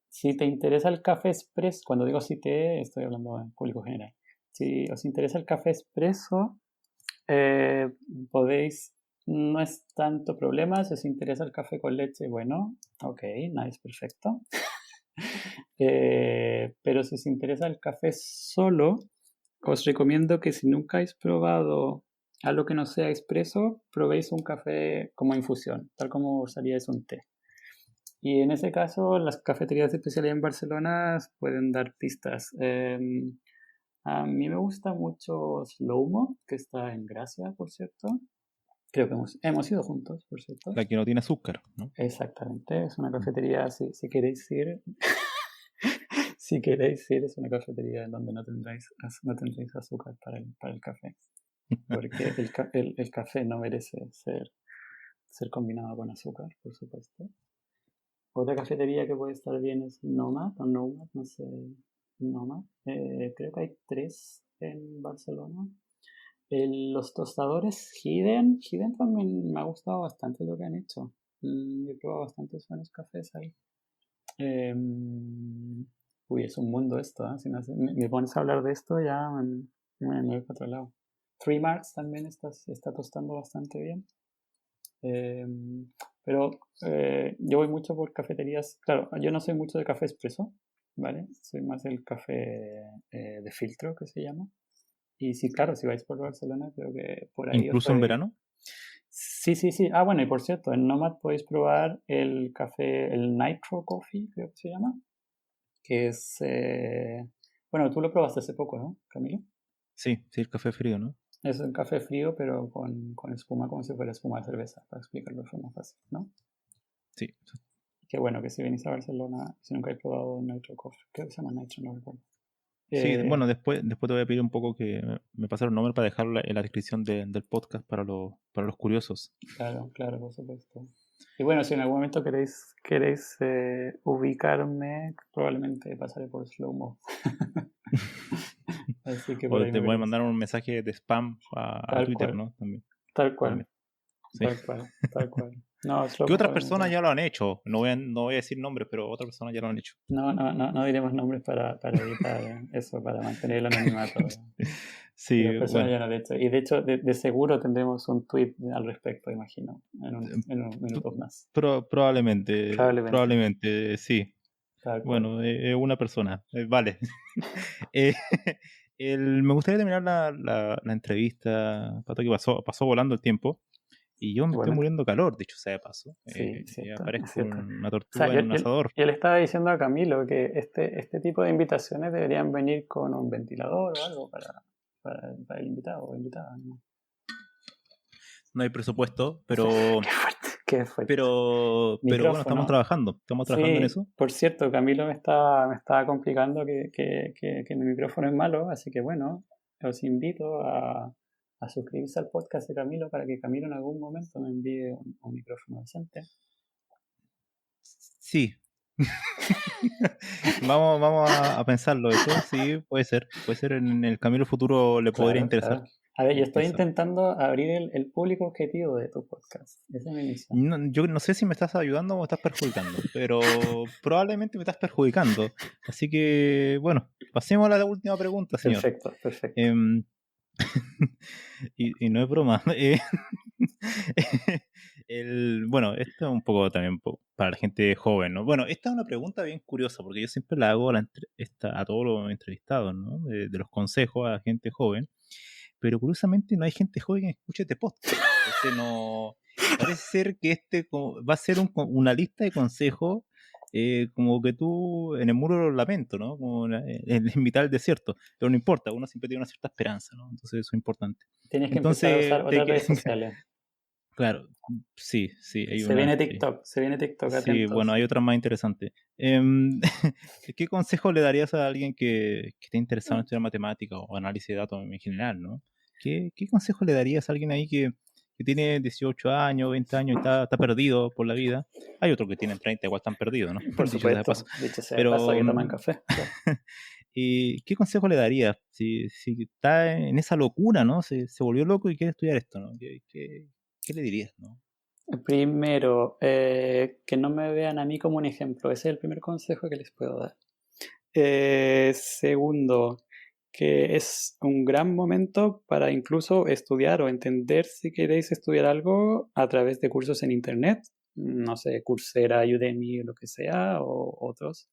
Si te interesa el café expreso, cuando digo si te, estoy hablando en público general. Si os interesa el café expreso, eh, podéis, no es tanto problema. Si os interesa el café con leche, bueno, ok, nice, perfecto. Pero si os interesa el café solo, os recomiendo que si nunca habéis probado algo que no sea expreso, probéis un café como infusión, tal como usaríais un té. Y en ese caso, las cafeterías de especialidad en Barcelona pueden dar pistas. A mí me gusta mucho Slowmo, que está en Gracia, por cierto, Creo que hemos ido juntos, por cierto. La que no tiene azúcar, ¿no? Exactamente, es una cafetería, si queréis ir, si queréis ir, es una cafetería en donde no tendréis azúcar para el café, porque el café no merece ser combinado con azúcar, por supuesto. Otra cafetería que puede estar bien es Nomad, o Nomad, no sé, Nomad. Creo que hay 3 en Barcelona. Los tostadores Hidden también me ha gustado bastante lo que han hecho. He probado bastantes buenos cafés ahí. Uy, es un mundo esto, ¿eh? Si me pones a hablar de esto ya me voy para otro lado. Three Marks también está tostando bastante bien. Pero yo voy mucho por cafeterías. Claro, yo no soy mucho de café expreso, ¿vale? Soy más del café de filtro, que se llama. Y sí, claro, si vais por Barcelona, creo que por ahí os Incluso en puede ir. verano. Sí, sí, sí. Ah, bueno, y por cierto, en Nomad podéis probar el café, el Nitro Coffee, creo que se llama. Que es. Bueno, tú lo probaste hace poco, ¿no, Camilo? Sí, el café frío, ¿no? Es un café frío, pero con espuma, como si fuera espuma de cerveza, para explicarlo de forma fácil, ¿no? Sí. Qué bueno que si venís a Barcelona, si nunca habéis probado Nitro Coffee, creo que se llama Nitro, no recuerdo. Sí, bueno, después te voy a pedir un poco que me pasaron el nombre para dejarlo en la descripción del podcast para los curiosos. Claro, claro, por supuesto. Y bueno, si en algún momento queréis ubicarme, probablemente pasaré por Slowmo. Así que por O ahí te me voy a veréis. mandar un mensaje de spam a Tal Twitter, cual, ¿no? También. tal cual, Probablemente. Sí. tal cual, tal cual. No, Que Slowmo otras también es personas bueno. ya lo han hecho. No voy a decir nombres, pero otras personas ya lo han hecho. No diremos nombres para evitar eso, para mantener el anonimato. Sí, Pero personas bueno. ya lo han hecho. Y de hecho, de seguro tendremos un tweet al respecto, imagino, en unos minutos más. Probablemente, Probablemente, sí. tal cual. Bueno, una persona. Vale. Eh, me gustaría terminar la entrevista, Pato, que pasó volando el tiempo. Y yo me estoy Igualmente. muriendo de calor, dicho sea de paso. Sí, cierto, es Aparezco cierto. una O sea, tortuga en un asador. yo le estaba diciendo a Camilo que este tipo de invitaciones deberían venir con un ventilador o algo para el invitado o invitada, ¿no? No hay presupuesto, pero, Qué fuerte, qué fuerte. pero bueno, estamos Micrófono. trabajando. Estamos trabajando en Sí, eso. por cierto, Camilo me estaba complicando que mi micrófono es malo, así que bueno, os invito a suscribirse al podcast de Camilo para que Camilo en algún momento me envíe un micrófono decente. Sí. Vamos a pensarlo eso. Sí, puede ser. Puede ser en el camino futuro le podría Claro, interesar. claro. A ver, yo estoy Quizá. intentando abrir el público objetivo de tu podcast. Esa es mi misión. Yo no sé si me estás ayudando o me estás perjudicando, pero probablemente me estás perjudicando. Así que, bueno, pasemos a la última pregunta, señor. Perfecto, perfecto. Em, y no es broma. Bueno, esto es un poco también para la gente joven, ¿no? Bueno, esta es una pregunta bien curiosa, porque yo siempre la hago a todos los entrevistados, ¿no? De los consejos a la gente joven, pero curiosamente no hay gente joven que escuche este podcast. Entonces no... Parece ser que va a ser una lista de consejos como que tú en el muro de los lamentos, ¿no? Como en mitad del desierto, pero no importa, uno siempre tiene una cierta esperanza, ¿no? Entonces eso es importante. Tienes que empezar a usar Entonces, otras redes sociales. claro, sí, hay Se una, viene sí. TikTok, se viene TikTok, Sí, bueno, atentos. hay otra más interesante. ¿Qué consejo le darías a alguien que esté interesado en estudiar matemáticas o análisis de datos en general, ¿no? ¿Qué consejo le darías a alguien ahí que tiene 18 años, 20 años y está perdido por la vida? Hay otros que tienen 30, igual están perdidos, ¿no? Por Dicho sea de paso. supuesto, dicho sea de paso, Pero, que toman café. Claro. ¿y qué consejo le darías si está en esa locura, ¿no? Se volvió loco y quiere estudiar esto, ¿no? ¿Qué le dirías, no? Primero, que no me vean a mí como un ejemplo. Ese es el primer consejo que les puedo dar. Segundo, que es un gran momento para incluso estudiar o entender si queréis estudiar algo a través de cursos en internet, no sé, Coursera, Udemy, lo que sea, o otros.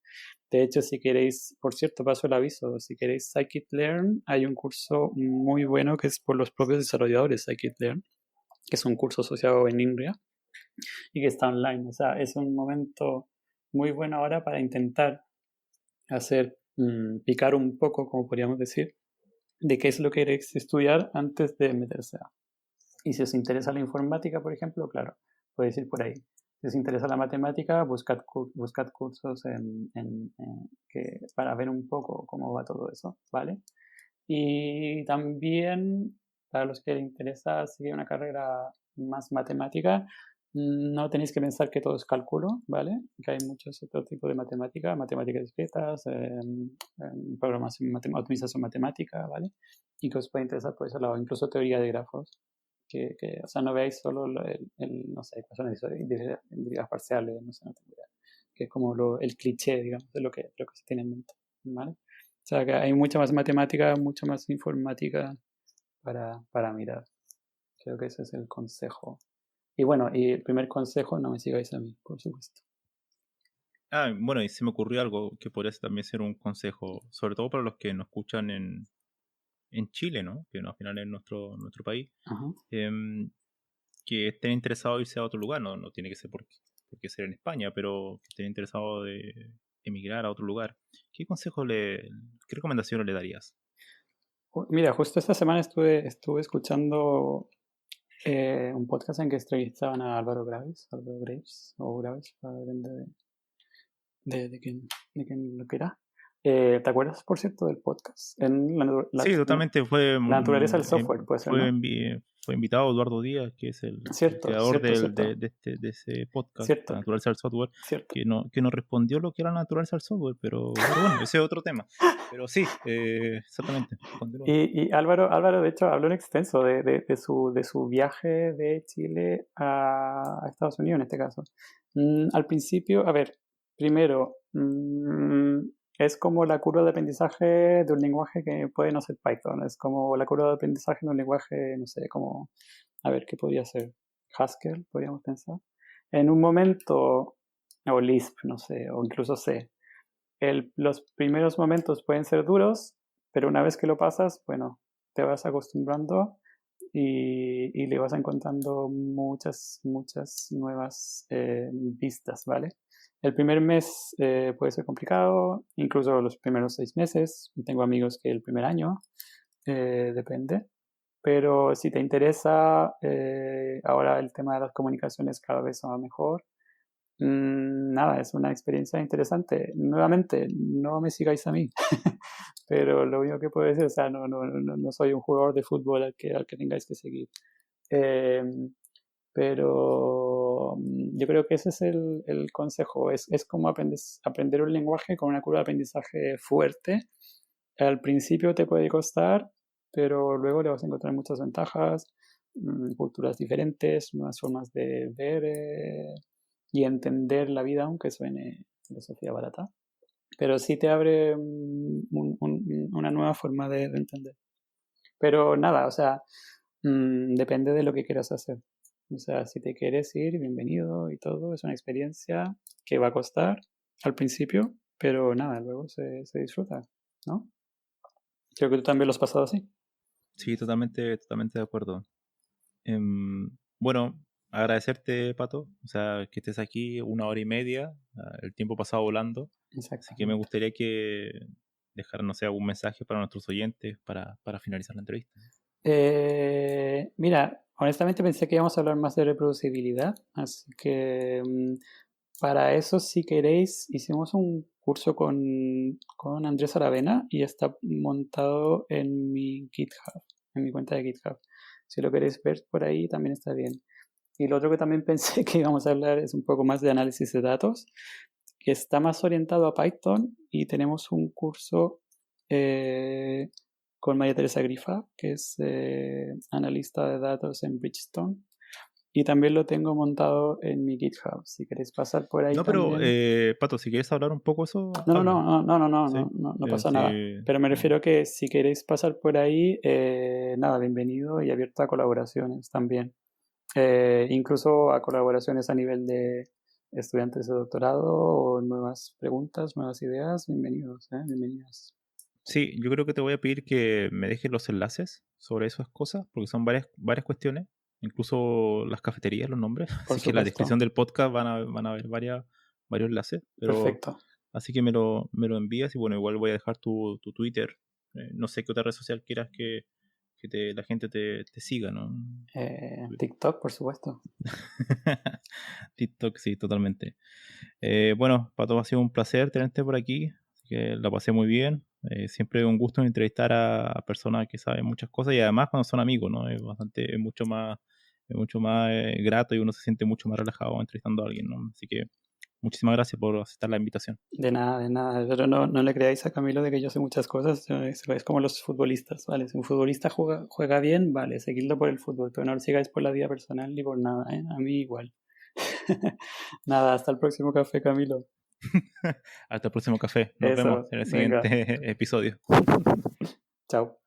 De hecho, si queréis, por cierto, paso el aviso, si queréis Scikit-Learn, hay un curso muy bueno que es por los propios desarrolladores Scikit-Learn, que es un curso asociado en INRIA y que está online. O sea, es un momento muy bueno ahora para intentar hacer picar un poco, como podríamos decir, de qué es lo que queréis estudiar antes de meterse a. Y si os interesa la informática, por ejemplo, claro, podéis ir por ahí. Si os interesa la matemática, buscad cursos para ver un poco cómo va todo eso, ¿vale? Y también, para los que les interesa seguir una carrera más matemática, no tenéis que pensar que todo es cálculo, ¿vale? Que hay muchos otros tipos de matemáticas discretas, programación, optimización matemática, ¿vale? Y que os puede interesar por ese lado, incluso teoría de grafos. O sea, no veáis solo no sé, ecuaciones derivadas parciales, no sé, no tengo idea. Que es como el cliché, digamos, de lo que se tiene en mente, ¿vale? O sea, que hay mucha más matemática, mucha más informática para mirar. Creo que ese es el consejo. Y bueno, y el primer consejo, no me sigáis a mí, por supuesto. Bueno, y se me ocurrió algo que podría también ser un consejo, sobre todo para los que nos escuchan en Chile, ¿no? Que no, al final es nuestro país. Ajá. Que estén interesados en irse a otro lugar, no tiene que ser porque ser en España, pero que estén interesados de emigrar a otro lugar. ¿Qué qué recomendaciones le darías? Mira, justo esta semana estuve escuchando un podcast en que entrevistaban a Álvaro Graves, o Graves, para depender de quién lo que era. ¿Te acuerdas, por cierto, del podcast? Sí, totalmente La naturaleza del software, puede ser, ¿no? fue invitado Eduardo Díaz, que es el Cierto, creador cierto, cierto. de ese podcast, La Cierto, naturaleza del software, cierto. que nos respondió lo que era la naturaleza del software, pero bueno, ese es otro tema. Pero sí, exactamente. Continúa. Y Álvaro, de hecho, habló en extenso de su viaje de Chile a Estados Unidos, en este caso. Al principio, a ver, primero, es como la curva de aprendizaje de un lenguaje que puede no ser Python. Es como la curva de aprendizaje de un lenguaje, no sé, como, a ver, ¿qué podría ser? Haskell, podríamos pensar. En un momento, o Lisp, no sé, o incluso C. Los primeros momentos pueden ser duros, pero una vez que lo pasas, bueno, te vas acostumbrando y le vas encontrando muchas nuevas vistas, ¿vale? El primer mes puede ser complicado, incluso los primeros 6 meses. Tengo amigos que el primer año, depende. Pero si te interesa, ahora el tema de las comunicaciones cada vez va mejor. Nada, es una experiencia interesante. Nuevamente, no me sigáis a mí, pero lo único que puedo decir, o sea, no soy un jugador de fútbol al que tengáis que seguir. Eh, pero yo creo que ese es el consejo. Es como aprender un lenguaje con una curva de aprendizaje fuerte. Al principio te puede costar, pero luego le vas a encontrar muchas ventajas, culturas diferentes, nuevas formas de ver y entender la vida, aunque suene filosofía barata. Pero sí te abre una nueva forma de entender. Pero nada, o sea, depende de lo que quieras hacer. O sea, si te quieres ir, bienvenido y todo. Es una experiencia que va a costar al principio, pero nada, luego se disfruta, ¿no? Creo que tú también lo has pasado así. Sí, totalmente de acuerdo. Bueno, agradecerte, Pato, o sea, que estés aquí 1 hora y media, el tiempo pasado volando, así que me Exactamente. gustaría que dejar, no sé, algún mensaje para nuestros oyentes para finalizar la entrevista. Mira, honestamente pensé que íbamos a hablar más de reproducibilidad, así que para eso, si queréis, hicimos un curso con Andrés Aravena y está montado en mi GitHub, en mi cuenta de GitHub. Si lo queréis ver por ahí, también está bien. Y lo otro que también pensé que íbamos a hablar es un poco más de análisis de datos, que está más orientado a Python y tenemos un curso eh, con María Teresa Grifa, que es analista de datos en Bridgestone. Y también lo tengo montado en mi GitHub. Si queréis pasar por ahí No, pero, también. Pato, si quieres hablar un poco eso, No, no, habla. no, no, no, no, Sí, no, no, no pasa nada. sí, Pero me no. refiero que si queréis pasar por ahí, nada, bienvenido y abierto a colaboraciones también. Incluso a colaboraciones a nivel de estudiantes de doctorado o nuevas preguntas, nuevas ideas, bienvenidos, bienvenidas. Sí, yo creo que te voy a pedir que me dejes los enlaces sobre esas cosas, porque son varias cuestiones, incluso las cafeterías, los nombres, Por así que en la supuesto. descripción del podcast van a ver varios enlaces, pero Perfecto. así que me lo envías y bueno, igual voy a dejar tu Twitter, no sé qué otra red social quieras que que la gente te siga, ¿no? TikTok, por supuesto. TikTok, sí, totalmente. Bueno, Pato, ha sido un placer tenerte por aquí, así que la pasé muy bien. Siempre es un gusto entrevistar a personas que saben muchas cosas y además cuando son amigos, ¿no? Es mucho más grato y uno se siente mucho más relajado entrevistando a alguien, ¿no? Así que muchísimas gracias por aceptar la invitación. De nada, de nada. Pero no le creáis a Camilo de que yo sé muchas cosas. Es como los futbolistas, ¿vale? Si un futbolista juega bien, vale, seguidlo por el fútbol, pero no lo sigáis por la vida personal ni por nada, ¿eh? A mí igual. Nada, hasta el próximo café, Camilo. Hasta el próximo café. Nos vemos Eso, en el venga. siguiente episodio. Chao.